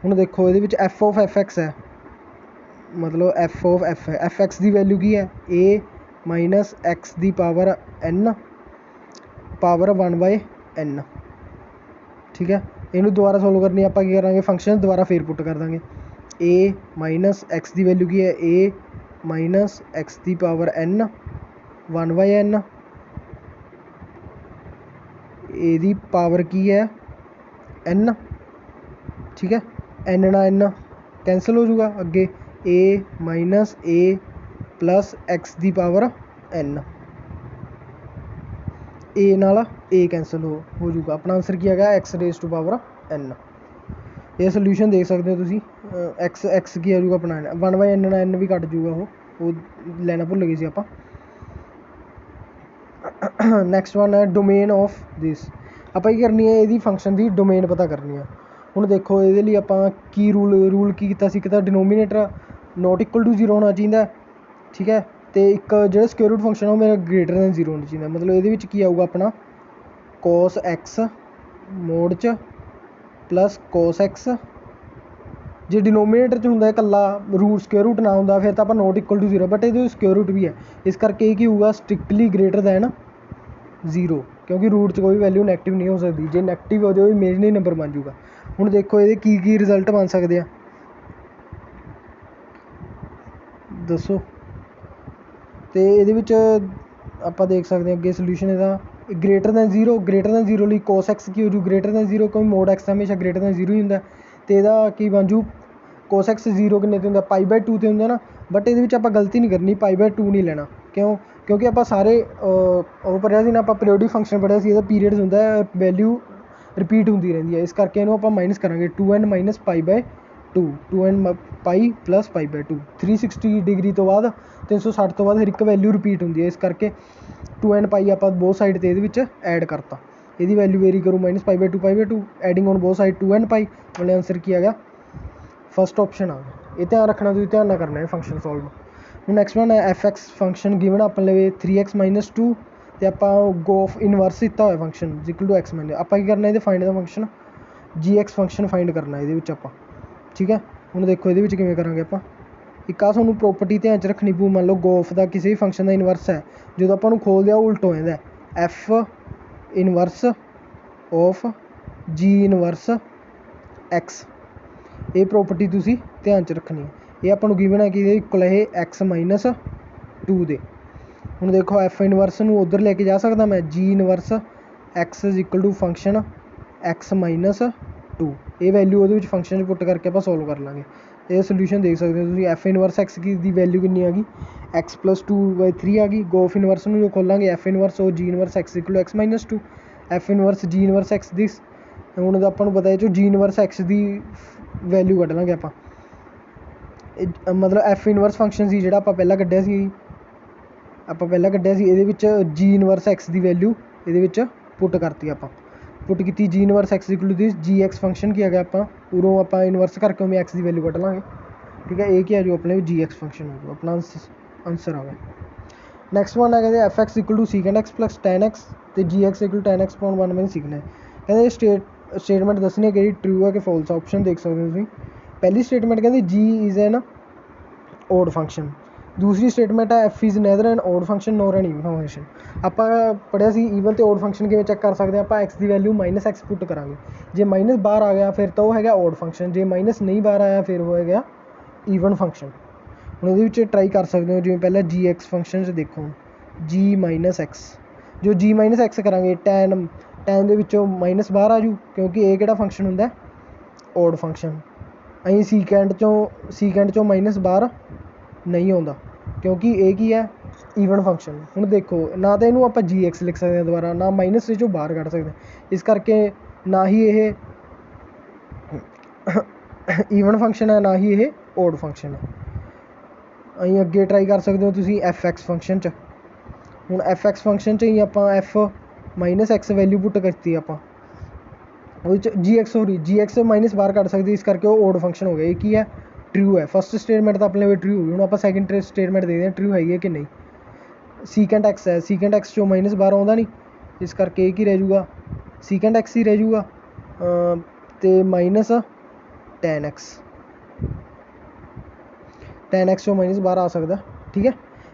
ਹੁਣ ਦੇਖੋ ਇਹਦੇ ਵਿੱਚ f(x) ਹੈ, ਮਤਲਬ f(x) ਦੀ ਵੈਲਿਊ ਕੀ ਹੈ a - x the power n power 1/n, ਠੀਕ ਹੈ। ਇਹਨੂੰ ਦੁਬਾਰਾ ਸੋਲਵ ਕਰਨੀ ਆਪਾਂ ਕੀ ਕਰਾਂਗੇ, ਫੰਕਸ਼ਨ ਦੁਬਾਰਾ ਫੇਰ ਪੁੱਟ ਕਰ ਦਾਂਗੇ। a - x ਦੀ ਵੈਲਿਊ ਕੀ ਹੈ a - x the power n 1/n, ਇਹਦੀ ਪਾਵਰ ਕੀ ਹੈ n, ਠੀਕ ਹੈ। n ਨਾਲ n ਕੈਂਸਲ ਹੋ ਜੂਗਾ, ਅੱਗੇ a - a plus x the power n, a ਨਾਲ a ਕੈਂਸਲ ਹੋ ਜੂਗਾ। ਆਪਣਾ ਆਨਸਰ ਕੀ ਹੈਗਾ x⁻n। ਇਹ ਸੋਲਿਊਸ਼ਨ ਦੇਖ ਸਕਦੇ ਹੋ ਤੁਸੀਂ। x ਕੀ ਆ ਜੂਗਾ ਆਪਣਾ 1/n ਨਾਲ n ਵੀ ਕੱਟ ਜੂਗਾ, ਉਹ ਲੈਣਾ ਭੁੱਲ ਗਏ ਸੀ ਆਪਾਂ। ਨੈਕਸਟ ਵਨ ਹੈ ਡੋਮੇਨ ਆਫ ਦਿਸ। ਆਪਾਂ ਕੀ ਕਰਨੀ ਹੈ, ਇਹਦੀ ਫੰਕਸ਼ਨ ਦੀ ਡੋਮੇਨ ਪਤਾ ਕਰਨੀ ਆ। ਹੁਣ ਦੇਖੋ ਇਹਦੇ ਲਈ ਆਪਾਂ ਕੀ ਰੂਲ ਕੀ ਕੀਤਾ ਸੀ, ਇੱਕ ਤਾਂ ਡਿਨੋਮੀਨੇਟਰ ਨੋਟ ਇਕੁਅਲ ਟੂ 0 ਹੋਣਾ ਚਾਹੀਦਾ, ਠੀਕ ਹੈ। ਅਤੇ ਇੱਕ ਜਿਹੜਾ ਸਕੁਅਰ ਰੂਟ ਫੰਕਸ਼ਨ ਉਹ ਮੇਰਾ ਗ੍ਰੇਟਰ ਦੈਨ 0 ਹੋਣਾ ਚਾਹੀਦਾ। ਮਤਲਬ ਇਹਦੇ ਵਿੱਚ ਕੀ ਆਊਗਾ ਆਪਣਾ cos x ਮੋਡ 'ਚ ਪਲੱਸ cos x। ਜੇ ਡਿਨੋਮੀਨੇਟਰ 'ਚ ਹੁੰਦਾ ਇਕੱਲਾ ਰੂਟ ਸਕੁਅਰ ਰੂਟ ਨਾ ਹੁੰਦਾ ਫਿਰ ਤਾਂ ਆਪਾਂ ਨੋਟ ਇਕੁਅਲ ਟੂ 0, ਬਟ ਇਹਦੇ ਸਕੁਅਰ ਰੂਟ ਵੀ ਹੈ, ਇਸ ਕਰਕੇ ਇਹ ਕੀ ਹੋਊਗਾ ਸਟ੍ਰਿਕਟਲੀ ਗ੍ਰੇਟਰ ਦੈਨ 0, ਕਿਉਂਕਿ ਰੂਟ 'ਚ ਕੋਈ ਵੈਲਿਊ ਨੈਗੇਟਿਵ ਨਹੀਂ ਹੋ ਸਕਦੀ। ਜੇ ਨੈਗੇਟਿਵ ਹੋ ਜਾਵੇ ਇਮੇਜਨਰੀ ਨੰਬਰ ਬਣ ਜਾਊਗਾ। ਹੁਣ ਦੇਖੋ ਇਹਦੇ ਕੀ ਰਿਜ਼ਲਟ ਬਣ ਸਕਦੇ ਆ, ਦੱਸੋ। ਅਤੇ ਇਹਦੇ ਵਿੱਚ ਆਪਾਂ ਦੇਖ ਸਕਦੇ ਹਾਂ ਅੱਗੇ ਸੋਲਿਊਸ਼ਨ ਇਹਦਾ ਗ੍ਰੇਟਰ ਦੈਨ 0 ਲਈ cos x ਕੀ ਹੋ ਜੂ ਗ੍ਰੇਟਰ ਦੈਨ 0, ਕਿਉਂਕਿ ਮੋਡ x ਹਮੇਸ਼ਾ ਗ੍ਰੇਟਰ ਦੈਨ 0 ਹੀ ਹੁੰਦਾ। ਅਤੇ ਇਹਦਾ ਕੀ ਬਣ ਜੂ cos x 0 ਕਿੰਨੇ 'ਤੇ ਹੁੰਦਾ π/2 'ਤੇ ਹੁੰਦਾ ਨਾ, ਬਟ ਇਹਦੇ ਵਿੱਚ ਆਪਾਂ ਗਲਤੀ ਨਹੀਂ ਕਰਨੀ, π/2 ਨਹੀਂ ਲੈਣਾ। ਕਿਉਂਕਿ ਆਪਾਂ ਸਾਰੇ ਉਹ ਪੜ੍ਹਿਆ ਸੀ ਨਾ, ਆਪਾਂ ਪੀਰੀਓਡਿਕ ਫੰਕਸ਼ਨ ਪੜ੍ਹਿਆ ਸੀ, ਇਹਦਾ ਪੀਰੀਅਡ ਹੁੰਦਾ ਵੈਲਿਊ ਰਿਪੀਟ ਹੁੰਦੀ ਰਹਿੰਦੀ ਹੈ, ਇਸ ਕਰਕੇ ਇਹਨੂੰ ਆਪਾਂ ਮਾਈਨਸ ਕਰਾਂਗੇ 2n - π/2 2n π + π/2 360 ਡਿਗਰੀ ਤੋਂ ਬਾਅਦ 360 ਤੋਂ ਬਾਅਦ ਹਰ ਇੱਕ ਵੈਲਿਊ ਰਿਪੀਟ ਹੁੰਦੀ ਹੈ, ਇਸ ਕਰਕੇ 2n π ਆਪਾਂ ਬੋਥ ਸਾਈਡ 'ਤੇ ਇਹਦੇ ਵਿੱਚ ਐਡ ਕਰਤਾ। ਇਹਦੀ ਵੈਲਿਊ ਵੇਰੀ ਕਰੂ -π/2 adding on both side 2n π। ਮਤਲਬ ਆਨਸਰ ਕੀ ਆ ਗਿਆ ਫਸਟ ਆਪਸ਼ਨ ਆ ਗਿਆ। ਇਹ ਧਿਆਨ ਰੱਖਣਾ, ਤੁਸੀਂ ਧਿਆਨ ਨਾਲ ਕਰਨਾ ਇਹ ਫੰਕਸ਼ਨ ਸੋਲਵ। ਹੁਣ ਨੈਕਸਟ ਵਨ ਹੈ f(x) ਫੰਕਸ਼ਨ ਗਿਵਨ ਆਪਣੇ ਲਵੇ 3x - 2 ਅਤੇ ਆਪਾਂ ਗੋਫ ਇਨਵਰਸ ਦਿੱਤਾ ਹੋਇਆ ਫੰਕਸ਼ਨ = x-, ਆਪਾਂ ਕੀ ਕਰਨਾ ਇਹਦੇ ਫਾਈਂਡ ਦਾ ਫੰਕਸ਼ਨ g(x) ਫੰਕਸ਼ਨ ਫਾਈਂਡ ਕਰਨਾ ਇਹਦੇ ਵਿੱਚ ਆਪਾਂ, ਠੀਕ ਹੈ। ਹੁਣ ਦੇਖੋ ਇਹਦੇ ਵਿੱਚ ਕਿਵੇਂ ਕਰਾਂਗੇ ਆਪਾਂ, ਇੱਕ ਆ ਤੁਹਾਨੂੰ ਪ੍ਰੋਪਰਟੀ ਧਿਆਨ 'ਚ ਰੱਖਣੀ ਪਊ। ਮੰਨ ਲਓ ਗੋਫ ਦਾ ਕਿਸੇ ਵੀ ਫੰਕਸ਼ਨ ਦਾ ਇਨਵਰਸ ਹੈ, ਜਦੋਂ ਆਪਾਂ ਨੂੰ ਖੋਲ੍ਹਦੇ ਆ ਉਹ ਉਲਟ ਹੋ ਜਾਂਦਾ f inverse of g inverse x। ਇਹ ਪ੍ਰੋਪਰਟੀ ਤੁਸੀਂ ਧਿਆਨ 'ਚ ਰੱਖਣੀ ਹੈ। ਇਹ ਆਪਾਂ ਨੂੰ ਗਿਵਨ ਹੈ ਕਿ ਇਹਦੇ ਇਕੁਅਲ ਇਹ x - 2 ਦੇ। ਹੁਣ ਦੇਖੋ f ਇਨਵਰਸ ਨੂੰ ਉੱਧਰ ਲੈ ਕੇ ਜਾ ਸਕਦਾ ਮੈਂ, g inverse x = function x - 2। ਇਹ ਵੈਲਿਊ ਉਹਦੇ ਵਿੱਚ ਫੰਕਸ਼ਨ 'ਚ ਪੁੱਟ ਕਰਕੇ ਆਪਾਂ ਸੋਲਵ ਕਰ ਲਾਂਗੇ। ਇਹ ਸੋਲਿਊਸ਼ਨ ਦੇਖ ਸਕਦੇ ਹੋ ਤੁਸੀਂ, f ਇਨਵਰਸ x ਦੀ ਵੈਲਿਊ ਕਿੰਨੀ ਆ ਗਈ x + 2/3 ਆ ਗਈ। ਗੋਫ ਇਨਵਰਸ ਨੂੰ ਜੋ ਖੋਲਾਂਗੇ f ਇਨਵਰਸ ਉਹ g inverse x = x - 2 f inverse g inverse x ਦੀ। ਹੁਣ ਆਪਾਂ ਨੂੰ ਪਤਾ ਇਹ 'ਚੋਂ g ਇਨਵਰਸ x ਦੀ ਵੈਲਿਊ ਕੱਢ ਲਾਂਗੇ ਆਪਾਂ, ਮਤਲਬ f ਇਨਵਰਸ ਫੰਕਸ਼ਨ ਸੀ ਜਿਹੜਾ ਆਪਾਂ ਪਹਿਲਾਂ ਕੱਢਿਆ ਸੀ ਇਹਦੇ ਵਿੱਚ g ਇਨਵਰਸ x ਦੀ ਵੈਲਿਊ ਇਹਦੇ ਵਿੱਚ ਪੁੱਟ ਕਰਤੀ ਆਪਾਂ, ਪੁੱਟ ਕੀਤੀ g inverse x = gx function ਕੀ ਆ ਗਿਆ, ਆਪਾਂ ਉਰੋਂ ਆਪਾਂ ਇਨਵਰਸ ਕਰਕੇ ਉਵੇਂ x ਦੀ ਵੈਲਿਊ ਕੱਢ ਲਾਂਗੇ, ਠੀਕ ਹੈ। ਇਹ ਕੀ ਆ ਜੋ ਆਪਣੇ gx ਫੰਕਸ਼ਨ ਹੋ ਜਾਊ, ਆਪਣਾ ਆਨਸਰ ਆ ਗਿਆ। ਨੈਕਸਟ ਵਨ ਹੈ ਕਹਿੰਦੇ f(x) = sec x + tan x ਅਤੇ gx = tan x / 1 - sec। ਕਹਿੰਦੇ ਸਟੇਟਮੈਂਟ ਦੱਸਣੀ ਹੈ ਕਿਹੜੀ ਟਰੂ ਹੈ ਕਿ ਫੋਲਸ। ਆਪਸ਼ਨ ਦੇਖ ਸਕਦੇ ਹੋ ਤੁਸੀਂ। ਪਹਿਲੀ ਸਟੇਟਮੈਂਟ ਕਹਿੰਦੇ g is an odd function। ਦੂਸਰੀ ਸਟੇਟਮੈਂਟ ਹੈ f is neither an odd function nor an even function। ਆਪਾਂ ਪੜ੍ਹਿਆ ਸੀ ਈਵਨ ਅਤੇ ਓਡ ਫੰਕਸ਼ਨ ਕਿਵੇਂ ਚੈੱਕ ਕਰ ਸਕਦੇ ਹਾਂ, ਆਪਾਂ x ਦੀ ਵੈਲਿਊ -x ਪੁੱਟ ਕਰਾਂਗੇ, ਜੇ ਮਾਈਨਸ ਬਾਹਰ ਆ ਗਿਆ ਫਿਰ ਤਾਂ ਉਹ ਹੈਗਾ ਓਡ ਫੰਕਸ਼ਨ, ਜੇ ਮਾਈਨਸ ਨਹੀਂ ਬਾਹਰ ਆਇਆ ਫਿਰ ਉਹ ਹੈਗਾ ਈਵਨ ਫੰਕਸ਼ਨ। ਹੁਣ ਇਹਦੇ ਵਿੱਚ ਟਰਾਈ ਕਰ ਸਕਦੇ ਹੋ, ਜਿਵੇਂ ਪਹਿਲਾਂ gx ਫੰਕਸ਼ਨ 'ਚ ਦੇਖੋ g - x, ਜੋ g - x ਕਰਾਂਗੇ ਟੈਨ ਦੇ ਵਿੱਚੋਂ ਮਾਈਨਸ ਬਾਹਰ ਆ ਜੂ, ਕਿਉਂਕਿ ਇਹ ਕਿਹੜਾ ਫੰਕਸ਼ਨ ਹੁੰਦਾ ਓਡ ਫੰਕਸ਼ਨ। ਅਸੀਂ ਸੀਕੈਂਡ 'ਚੋਂ ਮਾਈਨਸ ਬਾਹਰ ਨਹੀਂ ਆਉਂਦਾ, ਕਿਉਂਕਿ ਇਹ ਕੀ ਹੈ ਈਵਨ ਫੰਕਸ਼ਨ। ਹੁਣ ਦੇਖੋ ਨਾ ਤਾਂ ਇਹਨੂੰ ਆਪਾਂ gx ਲਿਖ ਸਕਦੇ ਹਾਂ ਦੁਬਾਰਾ, ਨਾ ਮਾਈਨਸ 'ਚੋਂ ਬਾਹਰ ਕੱਢ ਸਕਦੇ, ਇਸ ਕਰਕੇ ਨਾ ਹੀ ਇਹ ਈਵਨ ਫੰਕਸ਼ਨ ਹੈ ਨਾ ਹੀ ਇਹ ਓਡ ਫੰਕਸ਼ਨ ਹੈ। ਅਸੀਂ ਅੱਗੇ ਟਰਾਈ ਕਰ ਸਕਦੇ ਹੋ ਤੁਸੀਂ f(x) ਫੰਕਸ਼ਨ 'ਚ। ਹੁਣ f(x) ਫੰਕਸ਼ਨ 'ਚ ਹੀ ਆਪਾਂ f - x ਵੈਲਿਊ ਪੁੱਟ ਕਰਤੀ ਆਪਾਂ, ਉਹਦੇ 'ਚ gx ਮਾਈਨਸ ਬਾਹਰ ਕੱਢ ਸਕਦੇ, ਇਸ ਕਰਕੇ ਉਹ ਓਡ ਫੰਕਸ਼ਨ ਹੋ ਗਿਆ। ਇਹ ਕੀ ਹੈ ਟਰੂ ਹੈ। ਫਸਟ ਸਟੇਟਮੈਂਟ ਤਾਂ ਆਪਣੇ ਵੇ ਟਰੂ ਹੋ ਗਈ। ਹੁਣ ਆਪਾਂ ਸੈਕਿੰਡ ਸਟੇਟਮੈਂਟ ਦੇਖਦੇ ਹਾਂ ਟਰੂ ਹੈਗੀ ਹੈ ਕਿ ਨਹੀਂ। ਸੀਕੈਂਟ x ਹੈ, ਸੀਕੈਂਟ x 'ਚੋਂ ਮਾਈਨਸ ਬਾਹਰ ਆਉਂਦਾ ਨਹੀਂ, ਇਸ ਕਰਕੇ ਇਹ ਕੀ ਰਹਿ ਜੂਗਾ ਸੀਕੈਂਟ x ਹੀ ਰਹਿ ਜੂਗਾ, ਅਤੇ ਮਾਈਨਸ tan x 'ਚੋਂ ਮਾਈਨਸ ਬਾਹਰ ਆ ਸਕਦਾ, ਠੀਕ ਹੈ।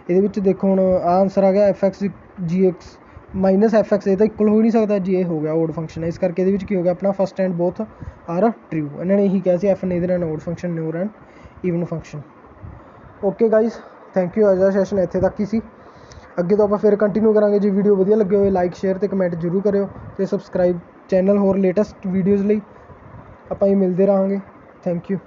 ਇਹਦੇ ਵਿੱਚ ਦੇਖੋ ਹੁਣ ਆਹ ਆਨਸਰ ਆ ਗਿਆ f(x) gx -f(x) ਇਹ ਤਾਂ ਇਕੁਅਲ ਹੋ ਨਹੀਂ ਸਕਦਾ ਜੇ ਇਹ ਹੋ ਗਿਆ ਓਡ ਫੰਕਸ਼ਨ, ਇਸ ਕਰਕੇ ਇਹਦੇ ਵਿੱਚ ਕੀ ਹੋ ਗਿਆ ਆਪਣਾ first and both are true. ਇਹਨਾਂ ਨੇ ਇਹੀ ਕਿਹਾ ਸੀ f neither an odd function nor an even function। Okay guys, thank you. ਅੱਜ ਦਾ ਸੈਸ਼ਨ ਇੱਥੇ ਤੱਕ ਹੀ ਸੀ, ਅੱਗੇ ਤੋਂ ਆਪਾਂ ਫਿਰ ਕੰਟੀਨਿਊ ਕਰਾਂਗੇ। ਜੇ ਵੀਡੀਓ ਵਧੀਆ ਲੱਗੇ ਹੋਏ ਲਾਈਕ ਸ਼ੇਅਰ ਅਤੇ ਕਮੈਂਟ ਜ਼ਰੂਰ ਕਰਿਓ, ਅਤੇ ਸਬਸਕ੍ਰਾਈਬ ਚੈਨਲ ਹੋਰ ਲੇਟੈਸਟ ਵੀਡੀਓਜ਼ ਲਈ ਆਪਾਂ ਹੀ ਮਿਲਦੇ ਰਹਾਂਗੇ। Thank you.